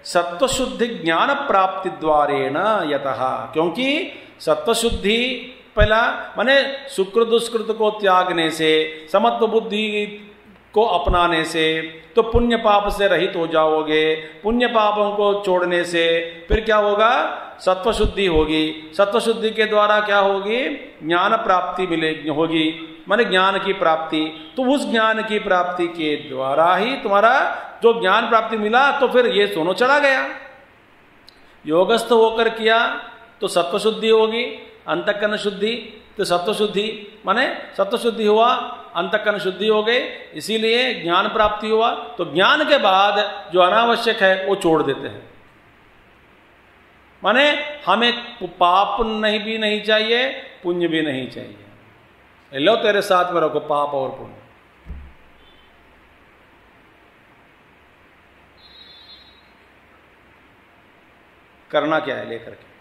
सत्वशुद्धि ज्ञान प्राप्ति द्वारेण यतः, क्योंकि सत्वशुद्धि पहला माने सुकृत दुष्कृत को त्यागने से, समत्व बुद्धि को अपनाने से तो पुण्य पाप से रहित हो जाओगे। पुण्य पापों को छोड़ने से फिर क्या होगा? सत्व शुद्धि होगी। सत्व शुद्धि के द्वारा क्या होगी? ज्ञान प्राप्ति होगी, माने ज्ञान की प्राप्ति। तो उस ज्ञान की प्राप्ति के द्वारा ही तुम्हारा जो ज्ञान प्राप्ति मिला तो फिर ये दोनों चला गया। योगस्थ होकर किया तो सत्व शुद्धि होगी, अंतःकरण शुद्धि तो सत्व शुद्धि, माने सत्व शुद्धि हुआ, अंतःकरण शुद्धि हो गई, इसीलिए ज्ञान प्राप्ति हुआ। तो ज्ञान के बाद जो अनावश्यक है वो छोड़ देते हैं। माने हमें पाप भी नहीं चाहिए, पुण्य भी नहीं चाहिए। लो तेरे साथ में रखो पाप और पुण्य। करना क्या है लेकर के?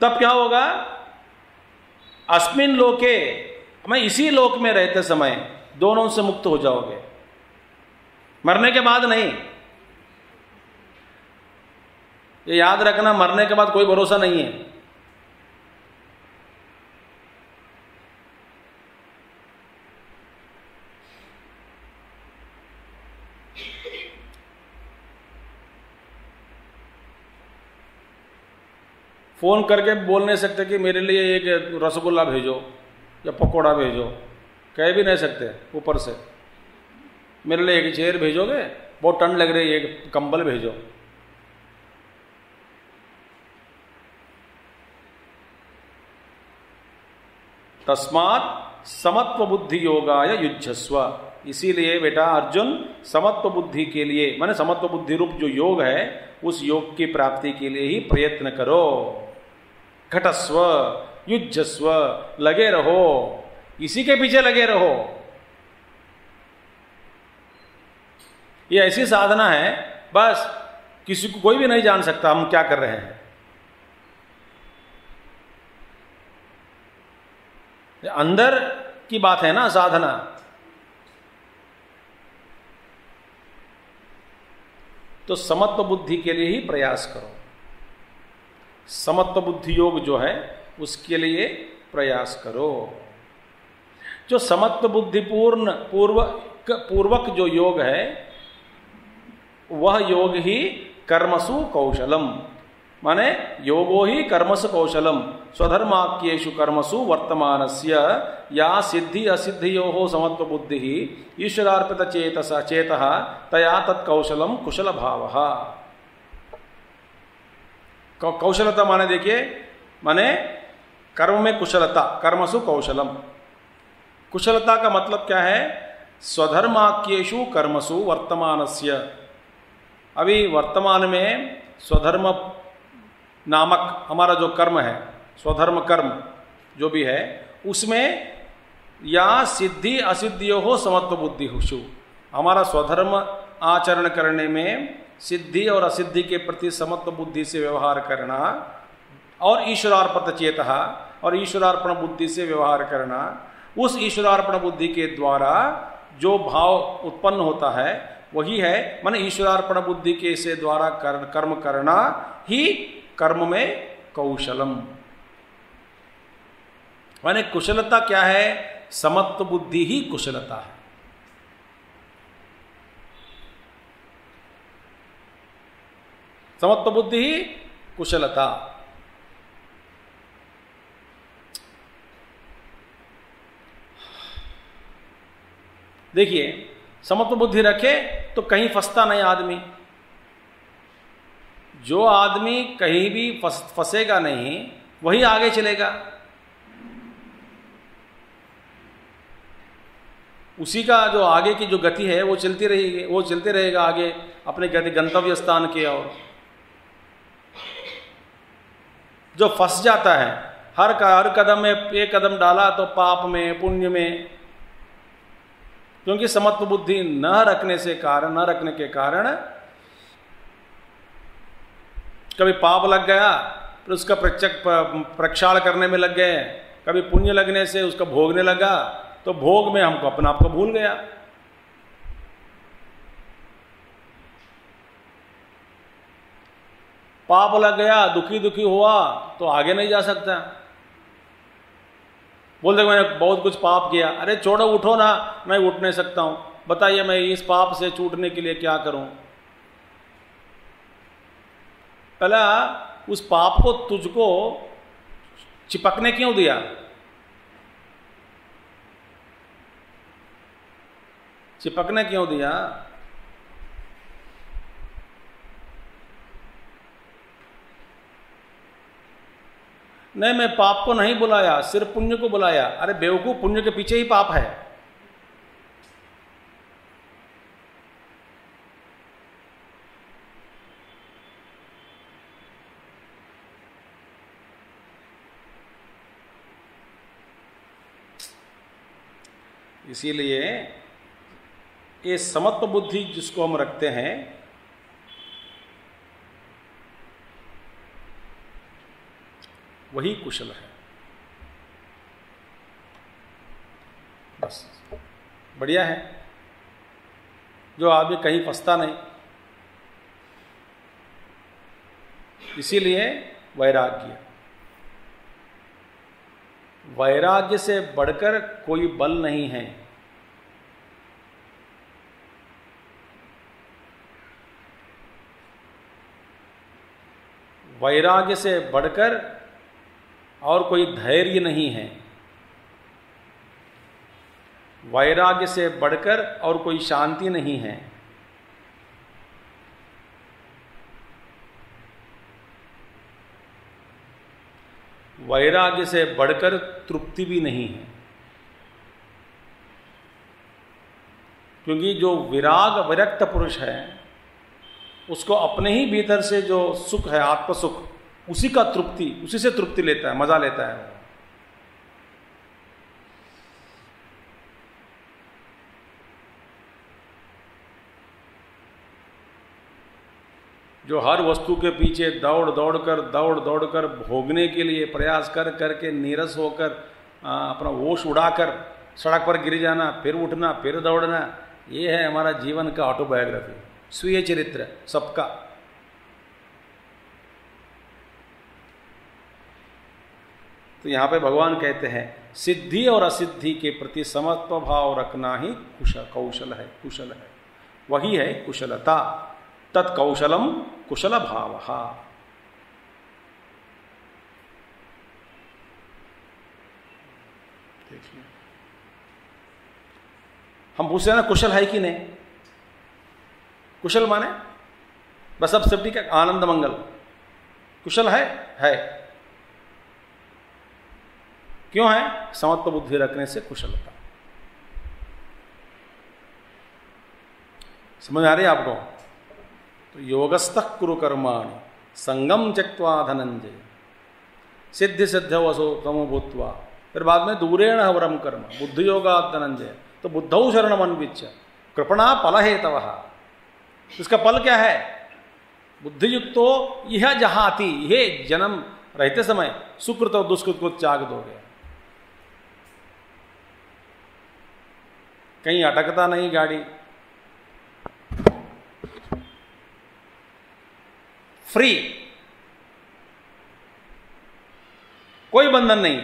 तब क्या होगा? अस्मिन लोके, मैं इसी लोक में रहते समय दोनों से मुक्त हो जाओगे, मरने के बाद नहीं। ये याद रखना, मरने के बाद कोई भरोसा नहीं है। फोन करके बोल नहीं सकते कि मेरे लिए एक रसगुल्ला भेजो या पकौड़ा भेजो, कह भी नहीं सकते ऊपर से। मेरे लिए एक चेयर भेजोगे, बहुत ठंड लग रही है, एक कंबल भेजो। तस्मात् समत्व बुद्धि योगाय युज्यस्व। इसीलिए बेटा अर्जुन समत्व बुद्धि के लिए, माने समत्व बुद्धि रूप जो योग है उस योग की प्राप्ति के लिए ही प्रयत्न करो। घटस्व युज्यस्व, लगे रहो, इसी के पीछे लगे रहो। ये ऐसी साधना है, बस किसी को कोई भी नहीं जान सकता हम क्या कर रहे हैं। अंदर की बात है ना साधना। तो समत्व बुद्धि के लिए ही प्रयास करो। समत्व बुद्धि योग जो है उसके लिए प्रयास करो। जो समत्व बुद्धि पूर्वक जो योग है वह योग ही कर्मसु कौशलम, माने योगो ही कर्मसु कौशलम स्वधर्माख्येषु कर्मसु वर्तमानस्य या सिद्धि असिद्धियोः समत्व बुद्धि ईश्वरार्पित चेतः तया तत्कौशलम कुशल भावः। कौशलता माने देखिए, माने कर्म में कुशलता, कर्मसु कौशलम। कुशलता का मतलब क्या है? स्वधर्माख्येषु कर्मसु वर्तमानस्य, अभी वर्तमान में स्वधर्म नामक हमारा जो कर्म है, स्वधर्म कर्म जो भी है, उसमें या सिद्धि असिद्धियों हो समत्व बुद्धि हुषु, हमारा स्वधर्म आचरण करने में सिद्धि और असिद्धि के प्रति समत्व बुद्धि से व्यवहार करना, और ईश्वरार्पण चेतः, और ईश्वरार्पण बुद्धि से व्यवहार करना, उस ईश्वरार्पण बुद्धि के द्वारा जो भाव उत्पन्न होता है वही है, माने ईश्वरार्पण बुद्धि के से द्वारा कर्म करना ही कर्म में कौशलम। माने कुशलता क्या है? समत्व बुद्धि ही कुशलता है। समत्व बुद्धि ही कुशलता। देखिए, समत्व बुद्धि रखे तो कहीं फंसता नहीं आदमी। जो आदमी कहीं भी फंसेगा नहीं, वही आगे चलेगा। उसी का जो आगे की जो गति है वो चलती रहेगी, वो चलते रहेगा आगे अपने गंतव्य स्थान की ओर। जो फंस जाता है, हर कदम में एक कदम डाला तो पाप में पुण्य में, क्योंकि समत्व बुद्धि न रखने के कारण कभी पाप लग गया, फिर उसका प्रक्षाल करने में लग गए, कभी पुण्य लगने से उसका भोगने लगा, तो भोग में हमको अपना आप को भूल गया। पाप लग गया, दुखी हुआ, तो आगे नहीं जा सकता। बोल दे मैंने बहुत कुछ पाप किया, अरे छोड़ो, उठो ना, मैं उठ नहीं सकता हूं, बताइए मैं इस पाप से छूटने के लिए क्या करूं। पहला उस पाप को तुझको चिपकने क्यों दिया? चिपकने क्यों दिया? नहीं, मैं पाप को नहीं बुलाया, सिर्फ पुण्य को बुलाया। अरे बेवकूफ, पुण्य के पीछे ही पाप है। इसीलिए ये समत्व बुद्धि जिसको हम रखते हैं, वही कुशल है। बस बढ़िया है, जो आदमी कहीं फंसता नहीं। इसीलिए वैराग्य से बढ़कर कोई बल नहीं है। वैराग्य से बढ़कर और कोई धैर्य नहीं है। वैराग्य से बढ़कर और कोई शांति नहीं है। वैराग्य से बढ़कर तृप्ति भी नहीं है, क्योंकि जो विरक्त पुरुष है उसको अपने ही भीतर से जो सुख है, आत्म सुख, उसी से तृप्ति लेता है, मजा लेता है। जो हर वस्तु के पीछे दौड़ कर भोगने के लिए प्रयास कर करके नीरस होकर अपना होश उड़ाकर सड़क पर गिर जाना, फिर उठना, फिर दौड़ना, ये है हमारा जीवन का ऑटोबायोग्राफी, स्वीय चरित्र सबका। तो यहाँ पे भगवान कहते हैं सिद्धि और असिद्धि के प्रति समत्व भाव रखना ही कुशल है, वही है कुशलता। तत्कौशलम कुशल भाव। देखिए, हम पूछते हैं ना कुशल है कि नहीं। कुशल माने बस अब सब ठीक है, आनंद मंगल। कुशल है। क्यों है? समत्व बुद्धि रखने से कुशलता। समझ आ रही है आपको? तो योगस्तः कुरु कर्माणि संगम त्यक्त्वा धनंजय सिद्धि सिद्धौ असो तमो भूत्वा। फिर बाद में दूरेण हवरम कर्म बुद्धि योगात् धनंजय। तो बुद्धौ शरणम अन्विच्य कृपणा फल हेतवः। इसका फल क्या है? बुद्धियुक्तो यह जहाती, यह जन्म रहते समय सुकृत और दुष्कृत को त्याग दोगे। कहीं अटकता नहीं गाड़ी, फ्री, कोई बंधन नहीं।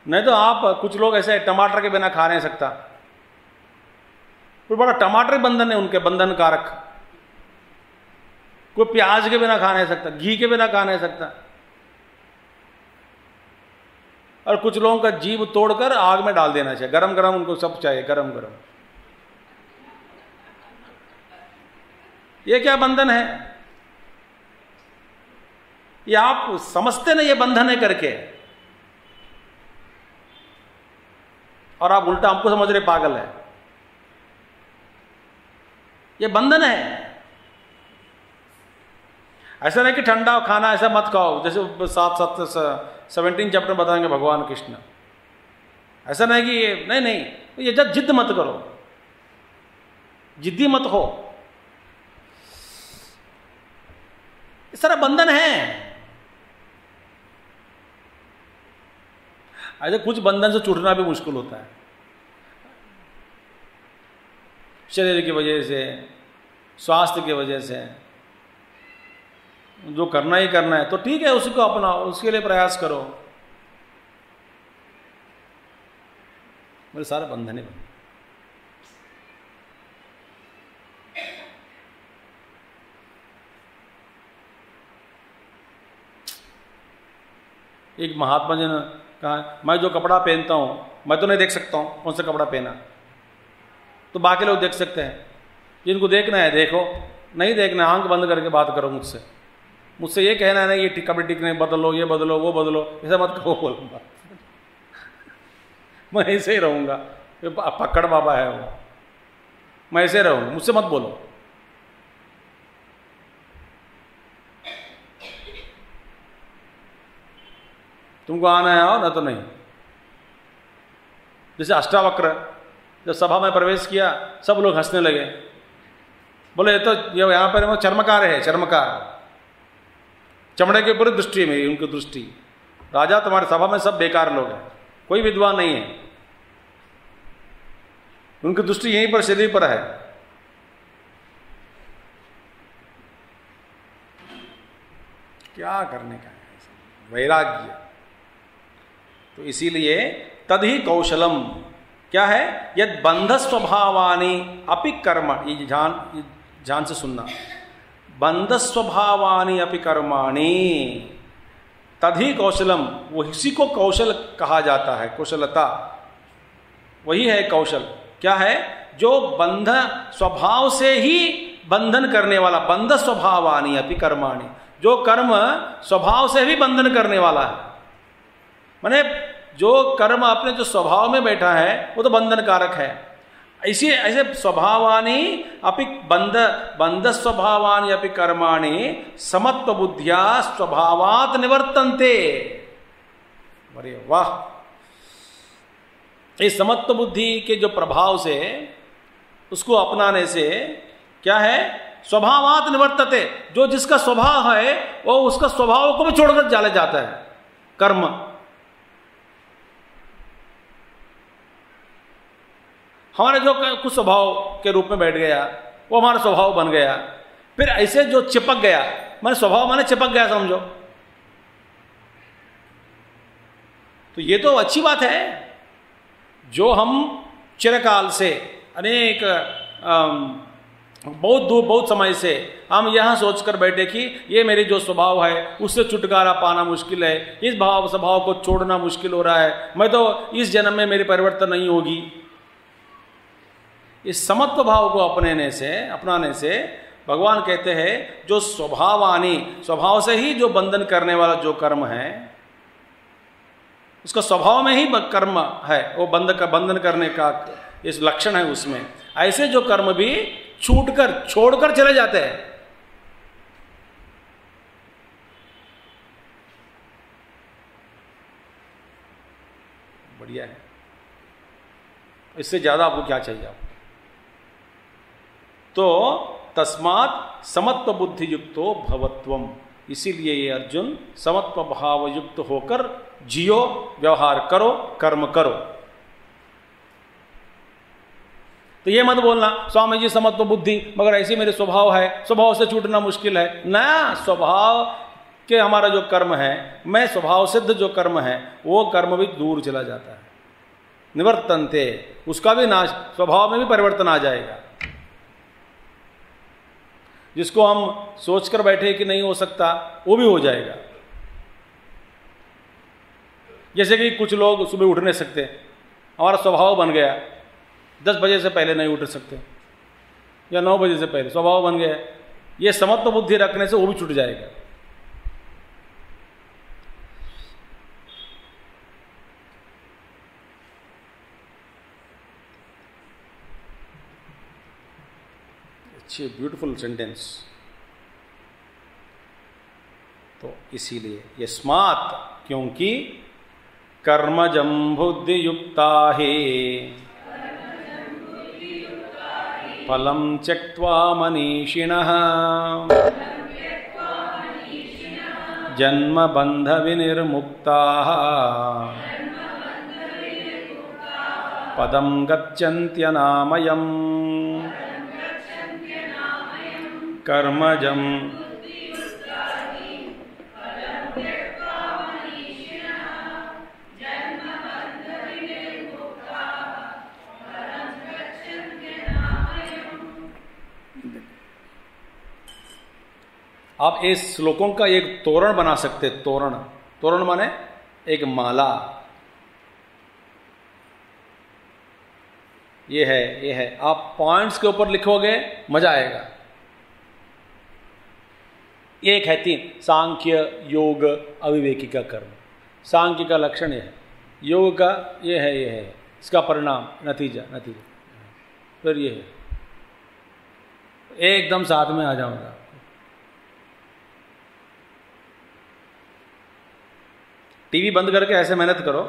नहीं तो आप कुछ लोग ऐसे टमाटर के बिना खा नहीं सकता, कोई बड़ा टमाटर बंधन है उनके, बंधन कारक। कोई प्याज के बिना खा नहीं सकता, घी के बिना खा नहीं सकता। और कुछ लोगों का जीभ तोड़कर आग में डाल देना चाहिए, गरम गरम उनको सब चाहिए, गरम गरम। ये क्या बंधन है? ये आप समझते नहीं ये बंधन है करके, और आप उल्टा हमको समझ रहे पागल है। ये बंधन है। ऐसा नहीं कि ठंडा खाना ऐसा मत खाओ, जैसे 17 चैप्टर बताएंगे भगवान कृष्ण। ऐसा नहीं कि ये नहीं, ये जिद मत करो, जिद्दी मत हो। इस तरह बंधन है। ऐसे कुछ बंधन से छूटना भी मुश्किल होता है, शरीर की वजह से, स्वास्थ्य की वजह से। जो करना ही करना है तो ठीक है, उसको अपनाओ, उसके लिए प्रयास करो। मेरे सारे बंधन ही बंधन। एक महात्मा जी ने कहा, मैं जो कपड़ा पहनता हूं मैं तो नहीं देख सकता हूं कौन सा कपड़ा पहना, तो बाकी लोग देख सकते हैं। जिनको देखना है देखो, नहीं देखना आंख बंद करके बात करो मुझसे ये कहना है ना ये कपड़े टिक नहीं, बदलो, ये बदलो, वो बदलो, ऐसा मत कहो। बोलूंगा मैं ऐसे ही रहूंगा, पकड़ बाबा है वो, मैं ऐसे रहूंगा, मुझसे मत बोलो। तुमको आना है आओ, ना तो नहीं। जैसे अष्टावक्र जब सभा में प्रवेश किया, सब लोग हंसने लगे, बोले ये तो यहां पर चर्मकार है, चर्मकार, चमड़े के ऊपर दृष्टि है मेरी, उनकी दृष्टि। राजा तुम्हारी सभा में सब बेकार लोग हैं, कोई विद्वान नहीं है, उनकी दृष्टि यहीं पर शरीर पर है। क्या करने का है? वैराग्य। तो इसीलिए तदहि कौशलम क्या है? यद बंध स्वभावानि अपि कर्म, ये ध्यान से सुनना, बंध स्वभावानि अपि कर्माणि तदहि कौशलम, उसी को कौशल कहा जाता है। कौशलता वही है कौशल। क्या है? जो बंध स्वभाव से ही बंधन करने वाला, बंध स्वभावानि अपि कर्माणि, जो कर्म स्वभाव से भी बंधन करने वाला है। माने जो कर्म अपने जो स्वभाव में बैठा है वो तो बंधन कारक है। ऐसे स्वभावानि अपि बंध स्वभावानि अपि कर्माणि समत्व बुद्धिया स्वभावात् निवर्तन्ते। अरे वाह! इस समत्व बुद्धि के जो प्रभाव से, उसको अपनाने से क्या है? स्वभावात् निवर्तते, जो जिसका स्वभाव है वो उसका स्वभाव को भी छोड़कर चले जाता है कर्म। हमारे जो कुछ स्वभाव के रूप में बैठ गया वो हमारा स्वभाव बन गया। फिर ऐसे जो चिपक गया, माने स्वभाव माने चिपक गया समझो, तो ये तो अच्छी बात है। जो हम चिरकाल से अनेक बहुत समय से हम यह सोचकर बैठे कि ये मेरी जो स्वभाव है उससे छुटकारा पाना मुश्किल है, इस स्वभाव को छोड़ना मुश्किल हो रहा है, मैं तो इस जन्म में मेरी परिवर्तन नहीं होगी। इस समत्व भाव को अपनाने से भगवान कहते हैं जो स्वभाव से ही जो बंधन करने वाला जो कर्म है, उसका स्वभाव में ही कर्म है, वो बंधन करने का इस लक्षण है उसमें, ऐसे जो कर्म भी छोड़कर चले जाते हैं। बढ़िया है, इससे ज्यादा आपको क्या चाहिए आपको? तो तस्मात् समत्व बुद्धि युक्तो भवत्वम, इसीलिए ये अर्जुन समत्व भाव युक्त होकर जियो, व्यवहार करो, कर्म करो। तो ये मत बोलना स्वामी जी समत्व बुद्धि, मगर ऐसी मेरे स्वभाव है, स्वभाव से छूटना मुश्किल है ना। स्वभाव के हमारा जो कर्म है, मैं स्वभाव सिद्ध जो कर्म है, वो कर्म भी दूर चला जाता है। निवर्तन्ते, उसका भी नाश, स्वभाव में भी परिवर्तन आ जाएगा। जिसको हम सोचकर बैठे कि नहीं हो सकता, वो भी हो जाएगा। जैसे कि कुछ लोग सुबह उठ नहीं सकते, हमारा स्वभाव बन गया 10 बजे से पहले नहीं उठ सकते या 9 बजे से पहले, स्वभाव बन गया। ये समत्व बुद्धि रखने से वो भी छूट जाएगा। अच्छी ब्यूटीफुल सेंटेंस। तो इसीलिए यस्मात्, क्योंकि कर्मजं बुद्धि युक्ता हे फलं त्यक्त्वा मनीषिणः जन्म बंध विनिर्मुक्ताः पदं गच्छन्त्यनामयम् कर्मजं आप इस श्लोकों का एक तोरण बना सकते। तोरण माने एक माला। ये है, आप पॉइंट्स के ऊपर लिखोगे, मजा आएगा। एक है 3, सांख्य, योग, अविवेकी का कर्म। सांख्य का लक्षण यह है, योग का ये है, इसका परिणाम, नतीजा। फिर ये है, एकदम साथ में आ जाऊंगा। टीवी बंद करके ऐसे मेहनत करो,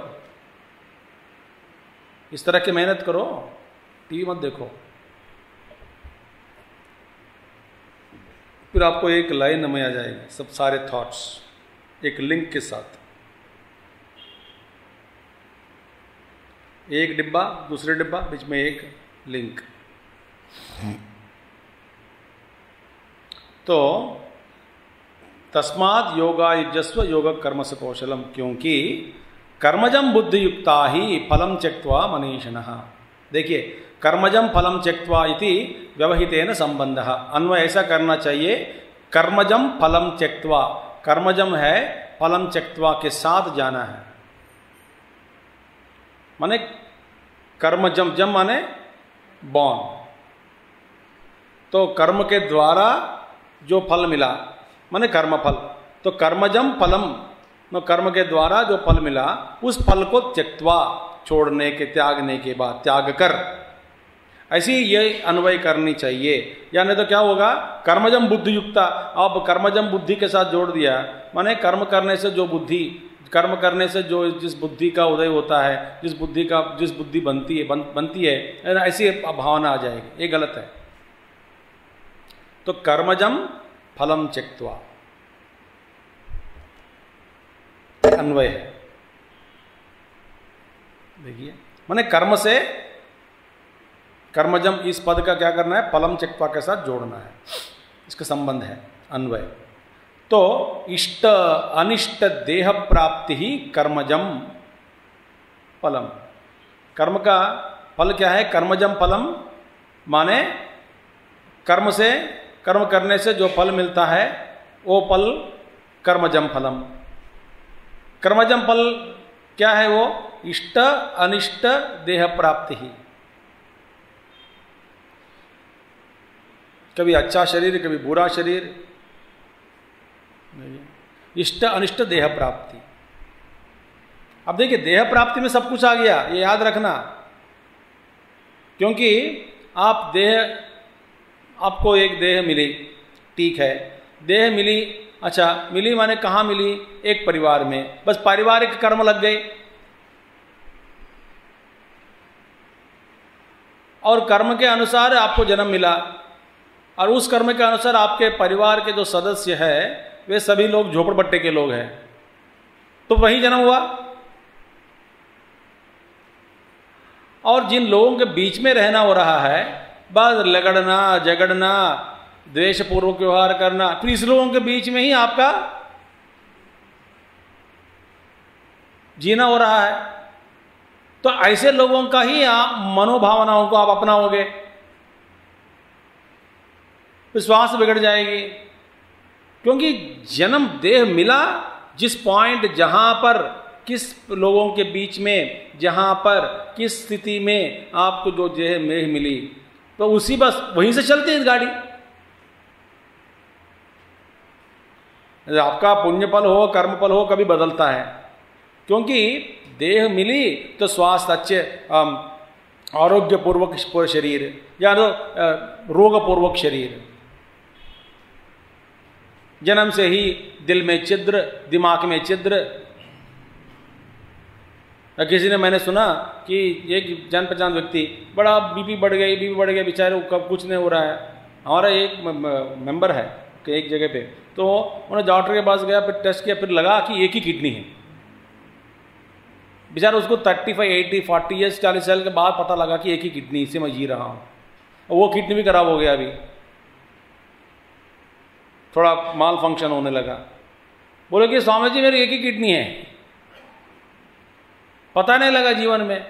इस तरह की मेहनत करो, टीवी मत देखो। फिर आपको एक लाइन में आ जाएगी, सब सारे थॉट्स एक लिंक के साथ। एक डिब्बा, दूसरे डिब्बा, बीच में एक लिंक। तो तस्मात् योगा युजस्व योग कर्म से कौशलम, क्योंकि कर्मजम बुद्धि युक्ता ही फलम त्यक्त्वा मनीषिणः। देखिए, कर्मजम फलम त्यक्त्वा इति व्यवहितेन संबंधः। अन्वय ऐसा करना चाहिए, कर्मजम फलम त्यक्त्वा, कर्मजम है, फलम त्यक्त्वा के साथ जाना है। माने कर्मजम, जम माने बॉर्न, तो कर्म के द्वारा जो फल मिला माने कर्म फल। तो कर्मजम फलम, no, कर्म के द्वारा जो फल मिला, उस फल को त्यक्त्वा, छोड़ने के, त्यागने के बाद, त्याग कर, ऐसी ये अन्वय करनी चाहिए। या नहीं तो क्या होगा, कर्मजम बुद्धि युक्ता, अब कर्मजम बुद्धि के साथ जोड़ दिया, माने कर्म करने से जो बुद्धि, कर्म करने से जो जिस बुद्धि का उदय होता है, जिस बुद्धि बनती है, ऐसी भावना आ जाएगी। ये गलत है। तो कर्मजम फलम त्यक्त्वा अन्वय है। देखिए, माने कर्म से, कर्मजम इस पद का क्या करना है, फलम त्यक्त्वा के साथ जोड़ना है, इसका संबंध है, अन्वय। तो इष्ट अनिष्ट देह प्राप्ति ही कर्मजम फलम। कर्म का फल क्या है, कर्मजम फलम माने कर्म से, कर्म करने से जो फल मिलता है वो फल कर्मजम फलम। कर्मजम फल क्या है? वो इष्ट अनिष्ट देह प्राप्ति ही। कभी अच्छा शरीर, कभी बुरा शरीर, इष्ट अनिष्ट देह प्राप्ति। अब देखिए, देह प्राप्ति में सब कुछ आ गया, ये याद रखना। क्योंकि आप देह, आपको एक देह मिली, ठीक है, देह मिली, अच्छा मिली माने कहाँ मिली? एक परिवार में, बस पारिवारिक कर्म लग गए और कर्म के अनुसार आपको जन्म मिला, और उस कर्म के अनुसार आपके परिवार के जो सदस्य है वे सभी लोग झोपड़पट्टी के लोग हैं, तो वही जन्म हुआ। और जिन लोगों के बीच में रहना हो रहा है, बस लगड़ना झगड़ना द्वेषपूर्वक व्यवहार करना, फिर इस लोगों के बीच में ही आपका जीना हो रहा है। तो ऐसे लोगों का ही आप मनोभावनाओं को आप अपनाओगे, फिर स्वास्थ्य बिगड़ जाएगी। क्योंकि जन्म देह मिला जिस पॉइंट, जहां पर किस लोगों के बीच में, जहां पर किस स्थिति में आपको जो देह मिली, तो उसी बस वहीं से चलती है गाड़ी। आपका पुण्य फल हो, कर्म फल हो, कभी बदलता है। क्योंकि देह मिली तो स्वास्थ्य अच्छे, आरोग्यपूर्वक शरीर, या तो रोगपूर्वक शरीर। जन्म से ही दिल में छिद्र, दिमाग में छिद्र। किसी ने, मैंने सुना कि एक जान पहचान व्यक्ति, बड़ा बीपी बढ़ गया, बेचारे को कब कुछ नहीं हो रहा है। हमारा एक मेंबर है कि एक जगह पे, तो उन्होंने डॉक्टर के पास गया, फिर टेस्ट किया, फिर लगा कि एक ही किडनी है। बेचारा उसको 35, 80, 40 ईयर्स, 40 साल के बाद पता लगा कि एक ही किडनी से मैं जी रहा हूँ, और वो किडनी भी खराब हो गया, अभी थोड़ा माल फंक्शन होने लगा। बोले कि स्वामी जी मेरी एक ही किडनी है, पता नहीं लगा जीवन में।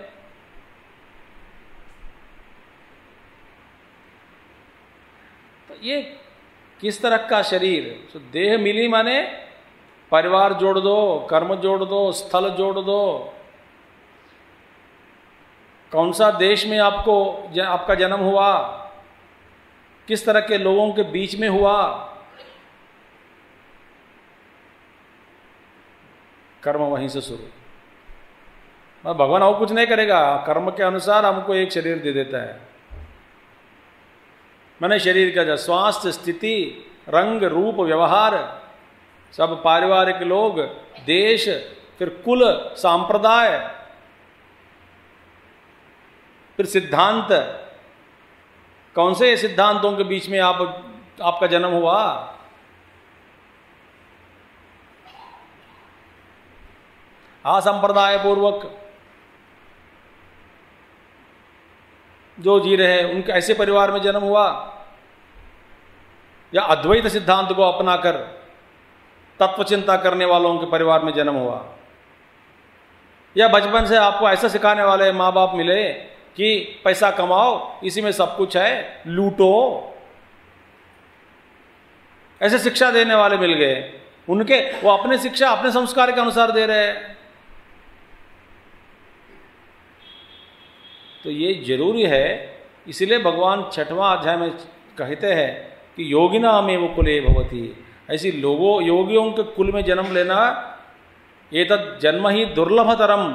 तो ये किस तरह का शरीर? तो देह मिली माने परिवार जोड़ दो, कर्म जोड़ दो, स्थल जोड़ दो, कौन सा देश में आपका जन्म हुआ, किस तरह के लोगों के बीच में हुआ, कर्म वहीं से शुरू। भगवान और कुछ नहीं करेगा, कर्म के अनुसार हमको एक शरीर दे देता है। मैंने शरीर का जो स्वास्थ्य, स्थिति, रंग, रूप, व्यवहार, सब पारिवारिक लोग, देश, फिर कुल, सांप्रदाय, फिर सिद्धांत, कौन से सिद्धांतों के बीच में आपका जन्म हुआ। असंप्रदाय पूर्वक जो जी रहे हैं उनके ऐसे परिवार में जन्म हुआ, या अद्वैत सिद्धांत को अपनाकर तत्व चिंता करने वालों के परिवार में जन्म हुआ, या बचपन से आपको ऐसा सिखाने वाले माँ बाप मिले कि पैसा कमाओ, इसी में सब कुछ है, लूटो, ऐसे शिक्षा देने वाले मिल गए। उनके वो अपने शिक्षा अपने संस्कार के अनुसार दे रहे हैं। तो ये जरूरी है। इसलिए भगवान 6वां अध्याय में कहते हैं कि योगिना में वो कुले भवती, ऐसी योगियों के कुल में जन्म लेना, ये तद जन्म ही दुर्लभतरम,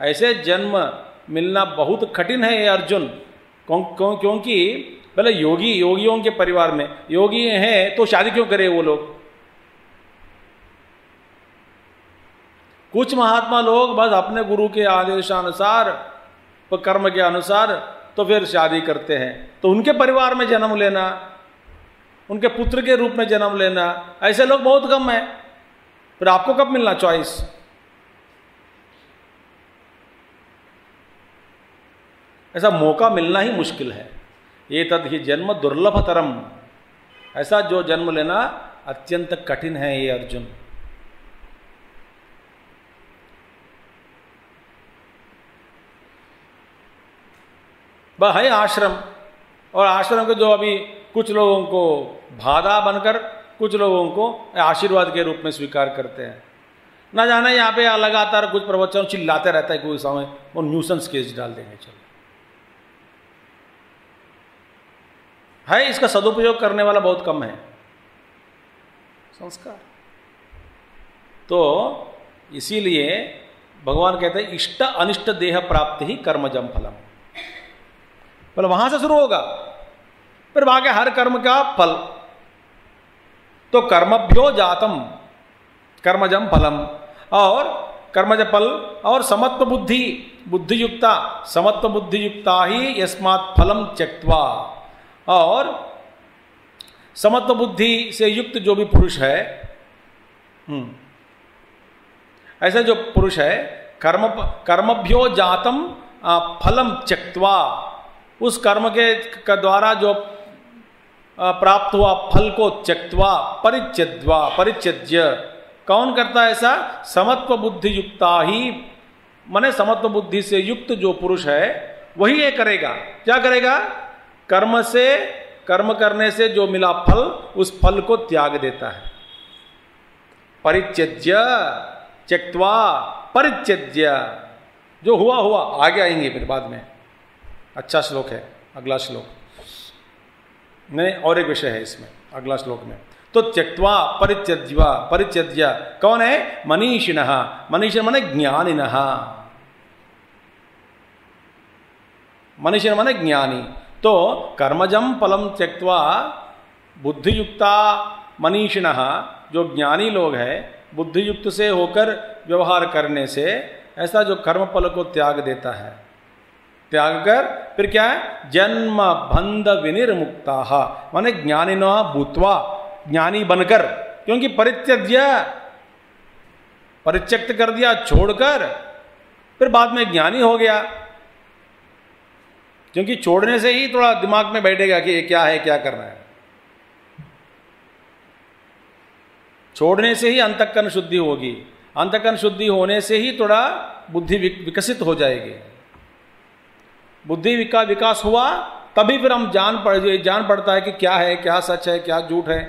ऐसे जन्म मिलना बहुत कठिन है ये अर्जुन। क्योंकि पहले योगियों के परिवार में योगी हैं तो शादी क्यों करे वो लोग? कुछ महात्मा लोग बस अपने गुरु के आदेशानुसार, कर्म के अनुसार तो फिर शादी करते हैं। तो उनके परिवार में जन्म लेना, उनके पुत्र के रूप में जन्म लेना, ऐसे लोग बहुत कम है। फिर आपको कब मिलना चॉइस? ऐसा मौका मिलना ही मुश्किल है। ये तद ही जन्म दुर्लभतरम, ऐसा जो जन्म लेना अत्यंत कठिन है ये अर्जुन। है आश्रम, और आश्रम के जो अभी कुछ लोगों को बाधा बनकर, कुछ लोगों को आशीर्वाद के रूप में स्वीकार करते हैं। ना जाने यहाँ पे लगातार कुछ प्रवचन चिल्लाते रहता है कोई समय, और न्यूसेंस केस डाल देंगे। चलो, है इसका सदुपयोग करने वाला बहुत कम है संस्कार। तो इसीलिए भगवान कहते हैं इष्ट अनिष्ट देह प्राप्ति ही कर्मजम फलम। फल वहां से शुरू होगा, फिर वहां के हर कर्म का फल। तो कर्मभ्यो जातम कर्मजम फलम, और कर्मज फल, और समत्व बुद्धि, बुद्धियुक्ता, समत्व बुद्धियुक्ता ही यस्मात् फलम त्यक्त्वा। और समत्व बुद्धि से युक्त जो भी पुरुष है, ऐसा जो पुरुष है, कर्मभ्यो जातम फलम त्यक्त्वा, उस कर्म के द्वारा जो प्राप्त हुआ फल को त्यक्त्वा परित्यज्वा, परित्यज्य। कौन करता है ऐसा? समत्व बुद्धि युक्ता ही, माने समत्व बुद्धि से युक्त जो पुरुष है वही ये करेगा। क्या करेगा? कर्म से, कर्म करने से जो मिला फल, उस फल को त्याग देता है। परित्यज्य, त्यक्त्वा परित्यज्य, जो हुआ हुआ। आगे आएंगे फिर बाद में, अच्छा श्लोक है अगला श्लोक, नहीं और एक विषय है इसमें अगला श्लोक में। तो त्यक्त्वा परित्यज्वा, परित्यज्य कौन है? मनीषिणः, मनीषिण माने ज्ञानिनः, मनीषिण माने ज्ञानी। तो कर्मजम फलम त्यक्त्वा, बुद्धियुक्ता मनीषिणः, जो ज्ञानी लोग हैं, बुद्धियुक्त से होकर व्यवहार करने से ऐसा जो कर्म फल को त्याग देता है, त्याग कर फिर क्या है? जन्म बंध विनिर्मुक्ताः, माने ज्ञानिनो भूत्वा, ज्ञानी बनकर। क्योंकि परित्यज्य, परित्यक्त कर दिया, छोड़कर, फिर बाद में ज्ञानी हो गया। क्योंकि छोड़ने से ही थोड़ा दिमाग में बैठेगा कि ये क्या है, क्या करना है। छोड़ने से ही अंतःकरण शुद्धि होगी, अंतःकरण शुद्धि होने से ही थोड़ा बुद्धि विकसित हो जाएगी। बुद्धि विकास हुआ तभी फिर हम जान पड़ता है कि क्या है, क्या सच है, क्या झूठ है,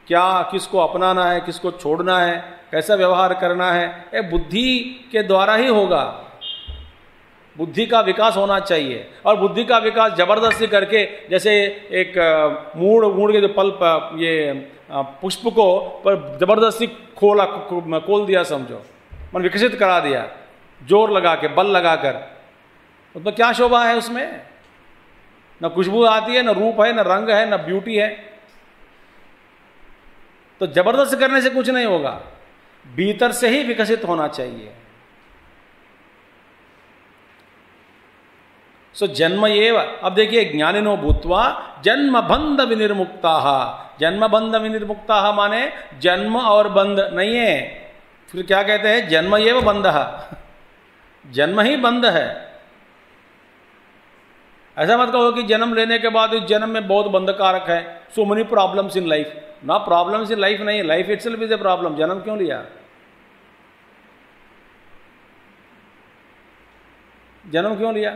क्या किसको अपनाना है, किसको छोड़ना है, कैसा व्यवहार करना है। ये बुद्धि के द्वारा ही होगा। बुद्धि का विकास होना चाहिए। और बुद्धि का विकास जबरदस्ती करके, जैसे एक मूड़ के जो पल्प, ये पुष्प को पर जबरदस्ती खोल दिया समझो, मन विकसित करा दिया जोर लगा के, बल लगाकर, तो क्या शोभा है उसमें? न खुशबू आती है, न रूप है, न रंग है, न ब्यूटी है। तो जबरदस्त करने से कुछ नहीं होगा, भीतर से ही विकसित होना चाहिए। सो जन्म एव, अब देखिए, ज्ञानिनो भूत्वा जन्म बंध विनिर्मुक्ताः। जन्म बंध विनिर्मुक्ताः माने जन्म और बंध नहीं है। फिर क्या कहते हैं? जन्म एव बंधः, जन्म ही बंध है। ऐसा मत कहो कि जन्म लेने के बाद इस जन्म में बहुत बंधकारक है, so many problems in life. ना, प्रॉब्लम्स इन लाइफ नहीं, life itself is a problem. जन्म क्यों लिया? जन्म क्यों लिया?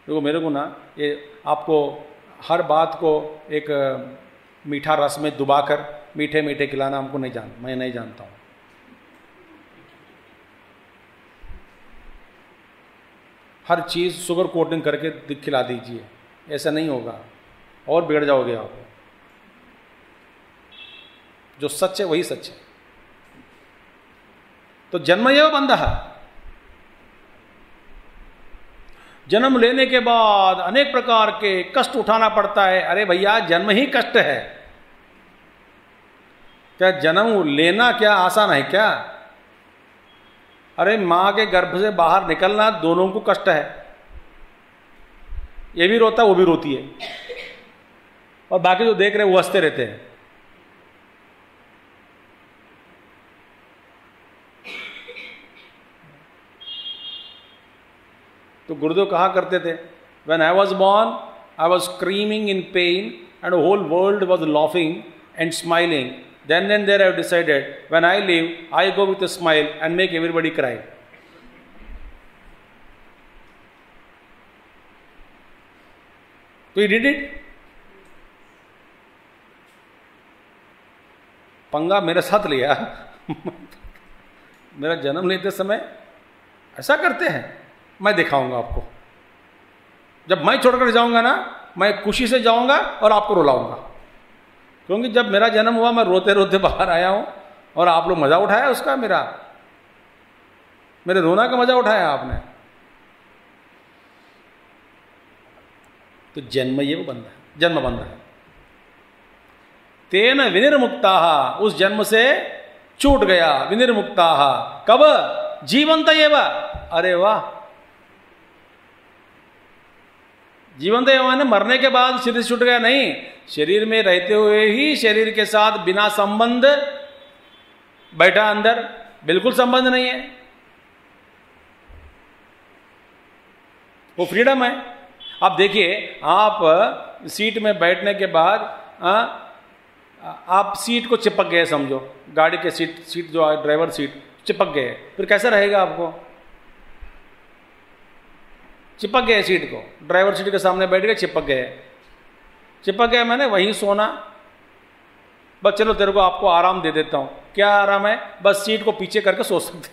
देखो, मेरे को ना, ये आपको हर बात को एक मीठा रस में डुबाकर मीठे मीठे खिलाना हमको नहीं मैं नहीं जानता हूँ। हर चीज़ शुगर कोटिंग करके खिला दीजिए, ऐसा नहीं होगा और बिगड़ जाओगे आप। जो सच है वही सच है। तो जन्म एव बंधः, जन्म लेने के बाद अनेक प्रकार के कष्ट उठाना पड़ता है। अरे भैया, जन्म ही कष्ट है। क्या जन्म लेना क्या आसान है क्या? अरे मां के गर्भ से बाहर निकलना दोनों को कष्ट है। ये भी रोता है, वो भी रोती है, और बाकी जो देख रहे हैं वो हंसते रहते हैं। तो गुरुदेव कहा करते थे, When I was born, I was screaming in pain and the whole world was laughing and smiling. Then and there I have decided, when I live, I go with a smile and make everybody cry. तो he did it. पंगा मेरे साथ लिया मेरा जन्म लेते समय ऐसा करते हैं, मैं दिखाऊंगा आपको। जब मैं छोड़कर जाऊंगा ना, मैं खुशी से जाऊंगा और आपको रुलाऊंगा, क्योंकि जब मेरा जन्म हुआ मैं रोते रोते बाहर आया हूं और आप लोग मजा उठाया उसका, मेरे रोना का मजा उठाया आपने। तो जन्म ये वो बंध है, जन्म बंध है। तेन विनिर्मुक्ता, उस जन्म से छूट गया। विनिर्मुक्ता कब? जीवंत एव। अरे वाह, जीवंत एव माने मरने के बाद शरीर छूट गया नहीं, शरीर में रहते हुए ही शरीर के साथ बिना संबंध बैठा अंदर, बिल्कुल संबंध नहीं है, वो फ्रीडम है। आप देखिए, आप सीट में बैठने के बाद आप सीट को चिपक गए समझो, गाड़ी के सीट जो है ड्राइवर सीट चिपक गए, फिर कैसा रहेगा आपको? चिपक गए सीट को, ड्राइवर सीट के सामने बैठ गए, चिपक गए मैंने वहीं सोना। बस चलो तेरे को आपको आराम दे देता हूं। क्या आराम है? बस सीट को पीछे करके सो सकते,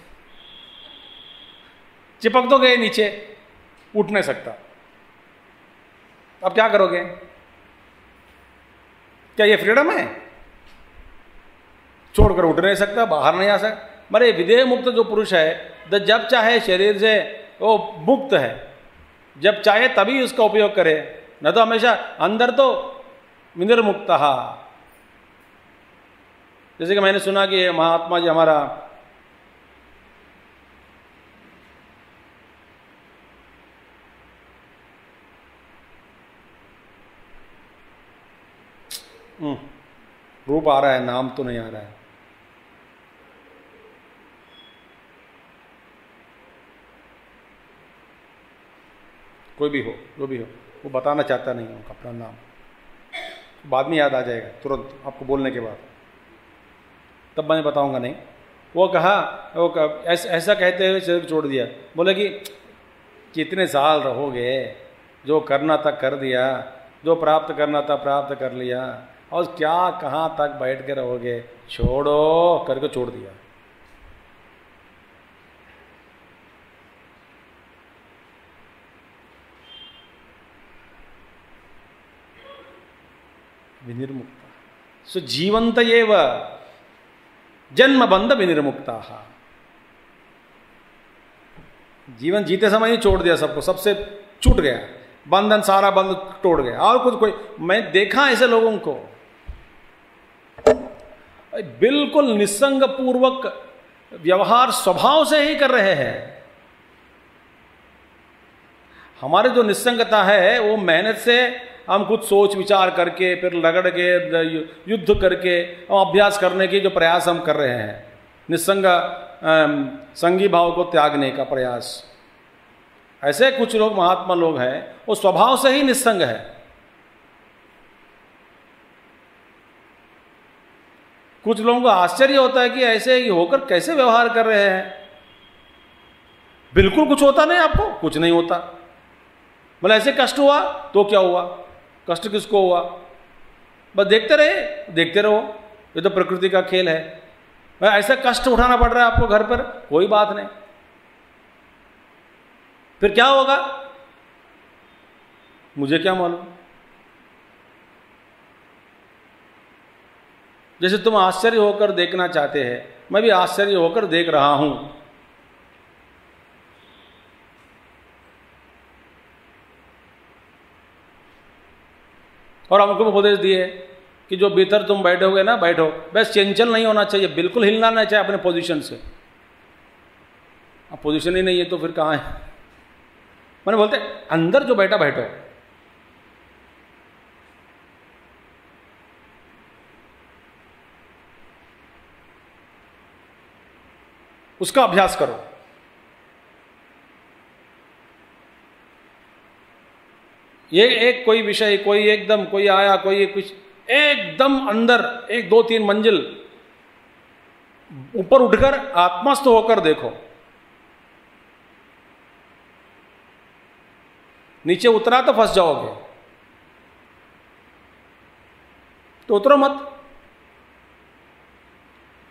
चिपक तो गए नीचे, उठ नहीं सकता। अब क्या करोगे? क्या ये फ्रीडम है? छोड़कर उठ नहीं सकता, बाहर नहीं आ सकता। मरे विदेह मुक्त जो पुरुष है, जब चाहे शरीर से वो मुक्त है, जब चाहे तभी उसका उपयोग करे, न तो हमेशा अंदर तो विनिर्मुक्त। जैसे कि मैंने सुना कि महात्मा जी हमारा रूप आ रहा है, नाम तो नहीं आ रहा है, कोई भी हो, जो भी हो, वो बताना चाहता नहीं हूँ अपना नाम, बाद में याद आ जाएगा तुरंत आपको बोलने के बाद, तब मैं बताऊंगा नहीं। वो कहा, ऐसा कहते हुए शरीर छोड़ दिया। बोले कि कितने साल रहोगे, जो करना था कर दिया, जो प्राप्त करना था प्राप्त कर लिया, और क्या कहाँ तक बैठ के रहोगे, छोड़ो करके छोड़ दिया। विनिर्मुक्ता सो जीवंत एव जन्म बंध विनिर्मुक्ता। जीवन जीते समय ही छोड़ दिया सबको, सबसे छूट गया, बंधन सारा बंध तोड़ गया। और कुछ कोई, मैं देखा ऐसे लोगों को बिल्कुल निस्संग पूर्वक व्यवहार स्वभाव से ही कर रहे हैं। हमारे जो निस्संगता है वो मेहनत से हम कुछ सोच विचार करके, फिर रगड़ के, युद्ध करके, अभ्यास करने की जो प्रयास हम कर रहे हैं, निस्संग संगी भाव को त्यागने का प्रयास। ऐसे कुछ लोग महात्मा लोग हैं, वो स्वभाव से ही निस्संग है। कुछ लोगों को आश्चर्य होता है कि ऐसे ही होकर कैसे व्यवहार कर रहे हैं। बिल्कुल कुछ होता नहीं, आपको कुछ नहीं होता। मतलब ऐसे कष्ट हुआ तो क्या हुआ, कष्ट किसको हुआ, बस देखते रहो, ये तो प्रकृति का खेल है। ऐसा कष्ट उठाना पड़ रहा है आपको घर पर, कोई बात नहीं, फिर क्या होगा मुझे क्या मालूम। जैसे तुम आश्चर्य होकर देखना चाहते हैं, मैं भी आश्चर्य होकर देख रहा हूं। और हमको उपदेश दिए कि जो भीतर तुम बैठोगे ना, बैठो, बस चंचल नहीं होना चाहिए, बिल्कुल हिलना नहीं चाहिए अपने पोजीशन से। अब पोजीशन ही नहीं है तो फिर कहाँ है। मैंने बोलते अंदर जो बैठा बैठो, उसका अभ्यास करो। ये एक कोई विषय, कोई एकदम कोई आया, कोई कुछ एकदम अंदर 1 2 3 मंजिल ऊपर उठकर आत्मस्थ होकर देखो। नीचे उतरा तो फंस जाओगे। तो उतरो मत।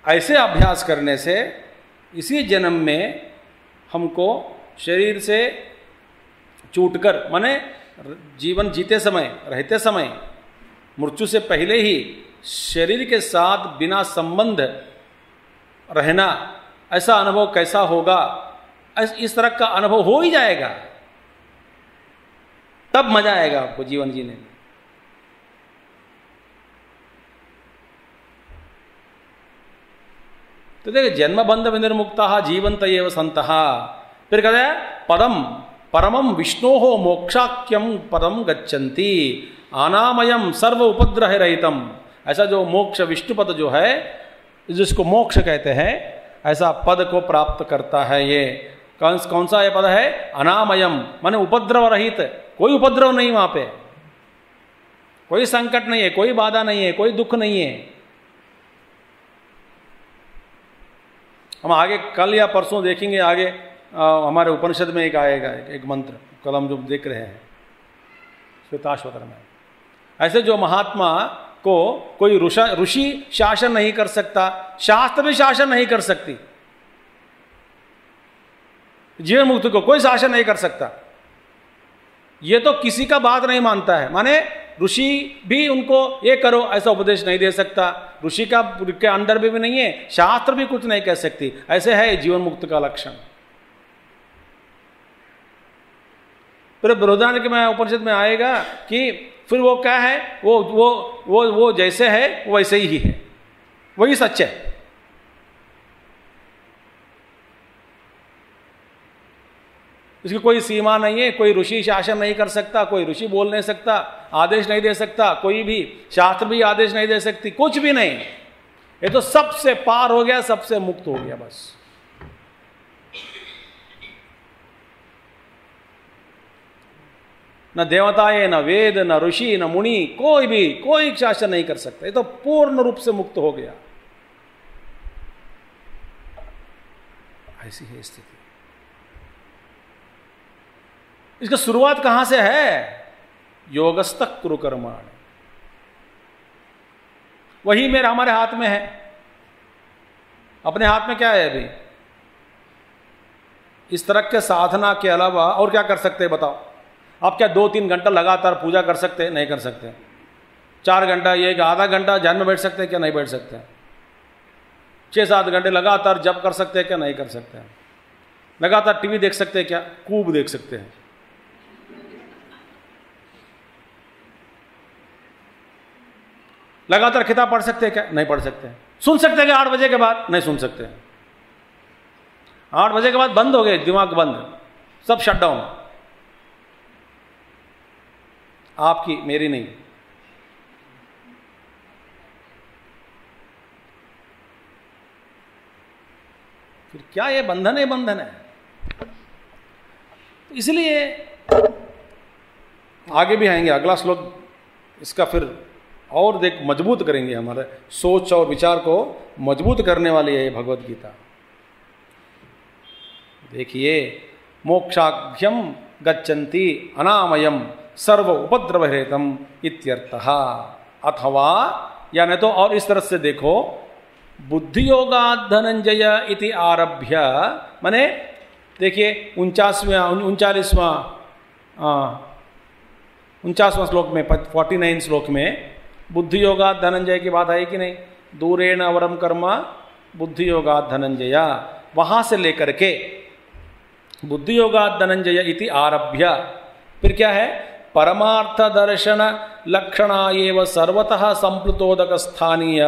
ऐसे अभ्यास करने से इसी जन्म में हमको शरीर से छूटकर, माने जीवन जीते समय, रहते समय, मृत्यु से पहले ही शरीर के साथ बिना संबंध रहना, ऐसा अनुभव कैसा होगा, इस तरह का अनुभव हो ही जाएगा, तब मजा आएगा आपको जीवन जीने में। तो देखिए, जन्म बंध विनिर्मुक्ता जीवंत एव संतः, फिर कहते हैं पदम परमम विष्णोः मोक्षाख्यम पदम गच्छन्ति अनामयम सर्व उपद्रव रहितम। ऐसा जो मोक्ष विष्णुपद जो है, जिसको मोक्ष कहते हैं, ऐसा पद को प्राप्त करता है। ये कौन सा ये पद है? अनामयम, माने उपद्रव रहित, कोई उपद्रव नहीं वहां पे, कोई संकट नहीं है, कोई बाधा नहीं है, कोई दुख नहीं है। हम आगे कल या परसों देखेंगे, आगे हमारे उपनिषद में एक आएगा, एक मंत्र, कल हम जो देख रहे हैं श्वेताश्वतर में। ऐसे जो महात्मा को कोई ऋषि शासन नहीं कर सकता, शास्त्र भी शासन नहीं कर सकती, जीवन मुक्त को कोई शासन नहीं कर सकता। ये तो किसी का बात नहीं मानता है, माने ऋषि भी उनको ये करो ऐसा उपदेश नहीं दे सकता, ऋषि का के अंडर भी नहीं है, शास्त्र भी कुछ नहीं कह सकती। ऐसे है जीवन मुक्त का लक्षण। फिर बृहदारण्यक में उपनिषद में आएगा कि फिर वो क्या है, वो जैसे है वैसे ही है, वही सच है। इसकी कोई सीमा नहीं है, कोई ऋषि शासन नहीं कर सकता, कोई ऋषि बोल नहीं सकता, आदेश नहीं दे सकता, कोई भी शास्त्र भी आदेश नहीं दे सकती, कुछ भी नहीं। ये तो सबसे पार हो गया, सबसे मुक्त हो गया बस। न देवताएं, न वेद, न ऋषि, न मुनि, कोई भी कोई शासन नहीं कर सकता। ये तो पूर्ण रूप से मुक्त हो गया। ऐसी है स्थिति। इसका शुरुआत कहां से है? योगस्तक कुरु कर्माणि, वही मेरा हमारे हाथ में है। अपने हाथ में क्या है अभी? इस तरह के साधना के अलावा और क्या कर सकते हैं बताओ? आप क्या 2-3 घंटा लगातार पूजा कर सकते हैं? नहीं कर सकते। 4 घंटा, एक आधा घंटा ध्यान में बैठ सकते हैं क्या? नहीं बैठ सकते। 6-7 घंटे लगातार जप कर सकते हैं क्या? नहीं कर सकते। लगातार टीवी देख सकते हैं क्या? खूब देख सकते हैं। लगातार किताब पढ़ सकते हैं क्या? नहीं पढ़ सकते। सुन सकते हैं क्या 8 बजे के बाद? नहीं सुन सकते। 8 बजे के बाद बंद हो गए, दिमाग बंद, सब शटडाउन। आपकी, मेरी नहीं। फिर क्या ये बंधन है? बंधन है। इसलिए आगे भी आएंगे, अगला श्लोक इसका फिर और देख मजबूत करेंगे, हमारे सोच और विचार को मजबूत करने वाली है ये भगवत गीता। देखिए, मोक्षाख्यम गच्छन्ति अनामयम सर्व उपद्रवहेतम इत्यर्थः। अथवा या नहीं तो और इस तरह से देखो, बुद्धि योगात् धनंजय इति आरभ्य, माने देखिए 49वां श्लोक में, 49 श्लोक में बुद्धि योगात् धनंजय की बात आई कि नहीं? दूरेण अवरम कर्म बुद्धि योगात् धनंजय, वहां से लेकर के बुद्धि योगात् धनंजय इति आरभ्य, फिर क्या है? परमार्थ दर्शन लक्षणा एव सर्वतः संप्लुतोदक स्थानीय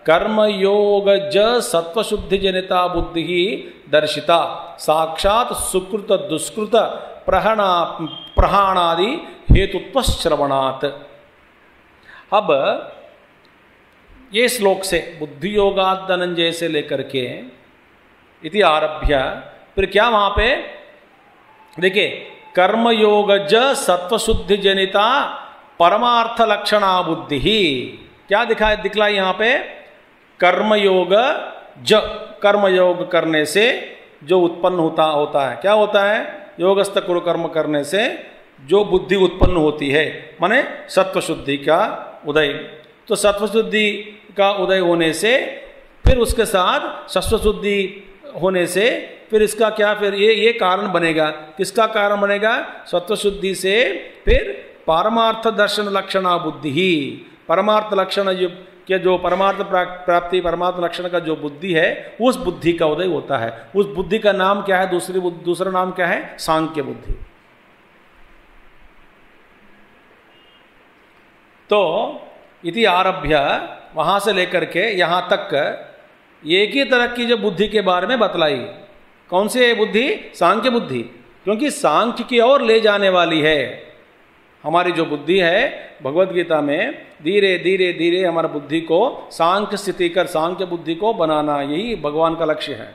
कर्मयोग ज सत्वशुद्धि जनिता बुद्धि दर्शिता साक्षात सुकृत दुष्कृत प्रहाणादि हेतुत्व श्रवणात्। अब ये श्लोक से बुद्धि योगात् धनंजय से लेकर के इति आरभ्य, फिर क्या वहां पे देखिए, कर्मयोग ज सत्वशुद्धि जनिता परमार्थ लक्षणा बुद्धि, क्या दिखलाई यहां पे? कर्मयोग ज, कर्मयोग करने से जो उत्पन्न होता है, क्या होता है? योगस्थ कुरु कर्म करने से जो बुद्धि उत्पन्न होती है, माने सत्वशुद्धि का उदय। तो सत्व शुद्धि का उदय होने से फिर उसके साथ सत्व शुद्धि होने से फिर इसका क्या, फिर ये कारण बनेगा। किसका कारण बनेगा? सत्व शुद्धि से फिर पारमार्थ दर्शन लक्षणा बुद्धि ही, परमार्थ लक्षण के जो परमार्थ प्राप्ति परमार्थ लक्षण का जो बुद्धि है उस बुद्धि का उदय होता है। उस बुद्धि का नाम क्या है? दूसरा नाम क्या है? सांख्य बुद्धि। तो इति आरभ्य वहां से लेकर के यहां तक एक ही तरह की जो बुद्धि के बारे में बतलाई। कौन सी बुद्धि? सांख्य बुद्धि। क्योंकि सांख्य की ओर ले जाने वाली है हमारी जो बुद्धि है। भगवद गीता में धीरे धीरे धीरे हमारी बुद्धि को सांख्य स्थिति कर सांख्य बुद्धि को बनाना, यही भगवान का लक्ष्य है।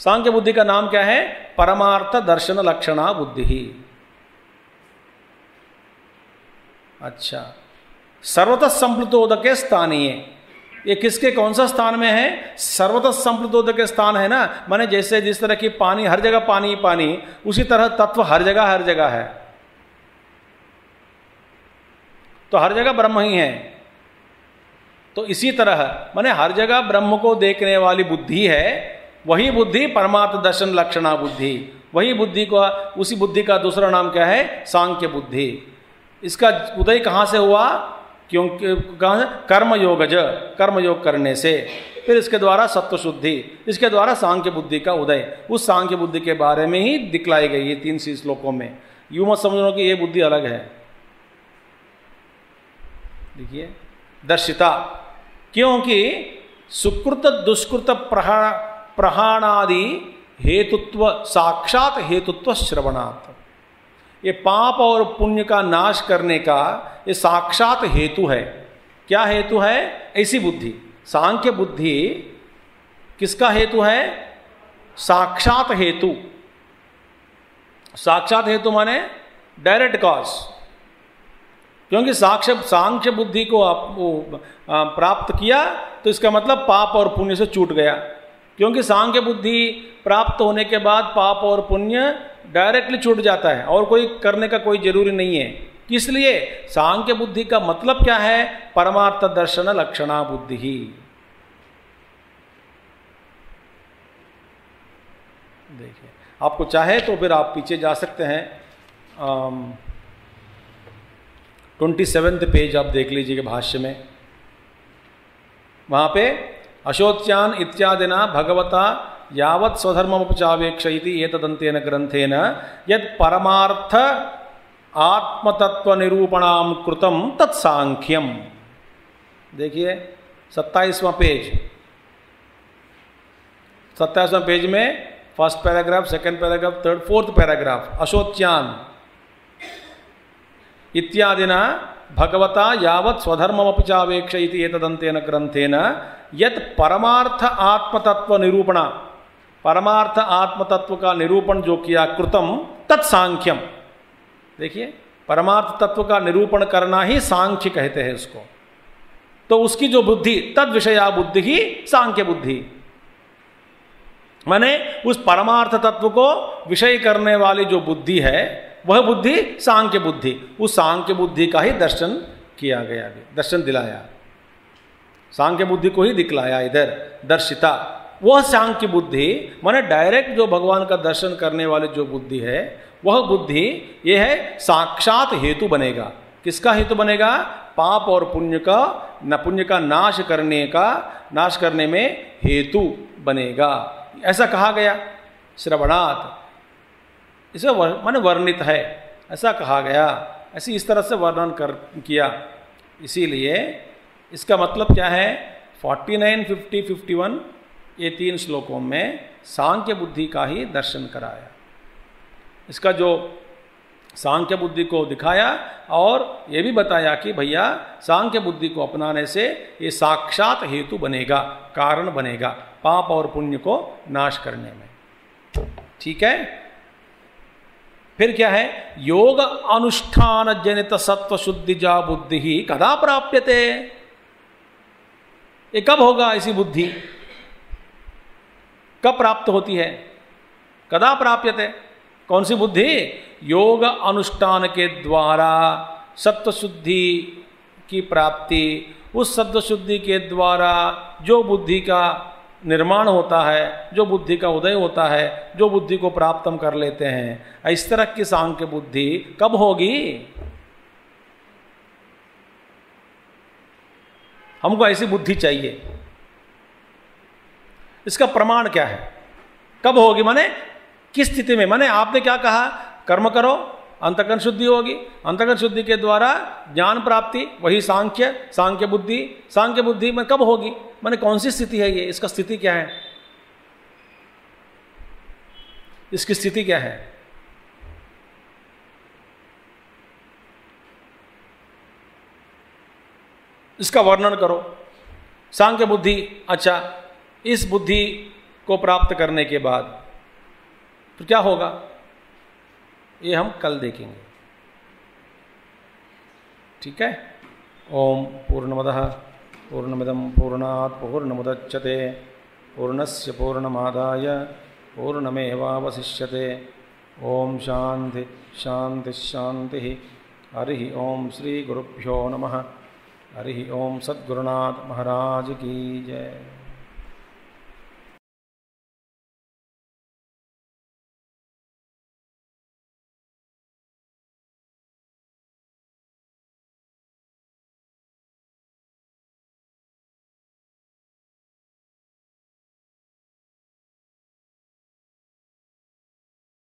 सांख्य बुद्धि का नाम क्या है? परमार्थ दर्शन लक्षणा बुद्धि ही। अच्छा, सर्वतः संप्लुतोदके स्थानीय, ये किसके कौन सा स्थान में है? सर्वतः संप्लुतोदके स्थान है ना, माने जैसे जिस तरह की पानी हर जगह पानी ही पानी, उसी तरह तत्व हर जगह है। तो हर जगह ब्रह्म ही है। तो इसी तरह माने हर जगह ब्रह्म को देखने वाली बुद्धि है, वही बुद्धि परमार्थ दर्शन लक्षणा बुद्धि। वही बुद्धि को, उसी बुद्धि का दूसरा नाम क्या है? सांख्य बुद्धि। इसका उदय कहाँ से हुआ? क्योंकि कहाँ से? कर्मयोगज, कर्मयोग करने से, फिर इसके द्वारा सत्व शुद्धि, इसके द्वारा सांख्य बुद्धि का उदय। उस सांख्य बुद्धि के बारे में ही दिखलाई गई है 3 श्लोकों में। यूं मत समझो कि ये बुद्धि अलग है। देखिए, दर्शिता, क्योंकि सुकृत दुष्कृत प्रहाणादि हेतुत्व साक्षात हेतुत्व श्रवणात्, ये पाप और पुण्य का नाश करने का ये साक्षात हेतु है। क्या हेतु है? ऐसी बुद्धि। सांख्य बुद्धि किसका हेतु है? साक्षात हेतु। साक्षात हेतु माने डायरेक्ट कॉज। क्योंकि सांख्य बुद्धि को प्राप्त किया तो इसका मतलब पाप और पुण्य से छूट गया। क्योंकि सांख्य बुद्धि प्राप्त होने के बाद पाप और पुण्य डायरेक्टली छूट जाता है और कोई करने का कोई जरूरी नहीं है। इसलिए सांख्य बुद्धि का मतलब क्या है? परमार्थ दर्शन लक्षणा बुद्धि ही। देखिए, आपको चाहे तो फिर आप पीछे जा सकते हैं, 27वें पेज आप देख लीजिएगा भाष्य में। वहां पे अशोच्यान इत्यादिना भगवता यावत् स्वधर्ममुपचावेक्षयति एतदन्तेन ग्रंथेन यत् परमार्थ आत्मतत्व निरूपणाम कृतम तत्सांख्यम। देखिए 27वां पेज, 27वां पेज में first paragraph, second paragraph, third, fourth paragraph. अशोच्यान इत्यादिना भगवता यावत् स्वधर्ममुपचावेक्षयति एतदन्तेन ग्रंथेन यत् परमार्थ आत्मतत्व निरूपणा, परमार्थ आत्मतत्व का निरूपण जो किया, कृतम तत्सांख्यम। देखिए, परमार्थ तत्व का निरूपण करना ही सांख्य कहते हैं उसको। तो उसकी जो बुद्धि, तद विषया बुद्धि ही सांख्य बुद्धि, माने उस परमार्थ तत्व को विषय करने वाली जो बुद्धि है वह बुद्धि सांख्य बुद्धि। उस सांख्य बुद्धि का ही दर्शन किया गया, दर्शन दिलाया, सांख्य बुद्धि को ही दिखलाया इधर, दर्शिता। वह सांख्य बुद्धि माने डायरेक्ट जो भगवान का दर्शन करने वाली जो बुद्धि है, वह बुद्धि ये है साक्षात हेतु बनेगा। किसका हेतु बनेगा? पाप और पुण्य का, न पुण्य का नाश करने में हेतु बनेगा। ऐसा कहा गया श्रवणात्, इसे माने वर्णित है, ऐसा कहा गया, ऐसी इस तरह से वर्णन किया। इसीलिए इसका मतलब क्या है? 49, 50, 51 ये 3 श्लोकों में सांख्य बुद्धि का ही दर्शन कराया। इसका जो सांख्य बुद्धि को दिखाया और ये भी बताया कि भैया सांख्य बुद्धि को अपनाने से ये साक्षात हेतु बनेगा, कारण बनेगा पाप और पुण्य को नाश करने में। ठीक है, फिर क्या है? योग अनुष्ठान जनित सत्व शुद्धि जा बुद्धि ही कदा प्राप्यते। ये कब होगा? ऐसी बुद्धि कब प्राप्त होती है? कदा प्राप्यते। कौन सी बुद्धि? योग अनुष्ठान के द्वारा सत्व शुद्धि की प्राप्ति, उस सत्व शुद्धि के द्वारा जो बुद्धि का निर्माण होता है, जो बुद्धि का उदय होता है, जो बुद्धि को प्राप्त हम कर लेते हैं, इस तरह की सांख्य बुद्धि कब होगी? हमको ऐसी बुद्धि चाहिए। इसका प्रमाण क्या है? कब होगी? माने किस स्थिति में? माने आपने क्या कहा? कर्म करो, अंतःकरण शुद्धि होगी, अंतःकरण शुद्धि के द्वारा ज्ञान प्राप्ति, वही सांख्य बुद्धि। सांख्य बुद्धि में कब होगी? माने कौन सी स्थिति है ये? इसका स्थिति क्या है? इसकी स्थिति क्या है? इसका वर्णन करो। सांख्य बुद्धि, अच्छा, इस बुद्धि को प्राप्त करने के बाद फिर क्या होगा, ये हम कल देखेंगे। ठीक है। ओम पूर्णमदः पूर्णमिदं पूर्णात् पूर्णमुदच्यते पूर्णस्य पूर्णमादाय पूर्णमेवावशिष्यते। ओम शांति शांति शांति। हरि ओम श्री गुरुभ्यो नमः। हरि ओम सद्गुरुनाथ महाराज की जय।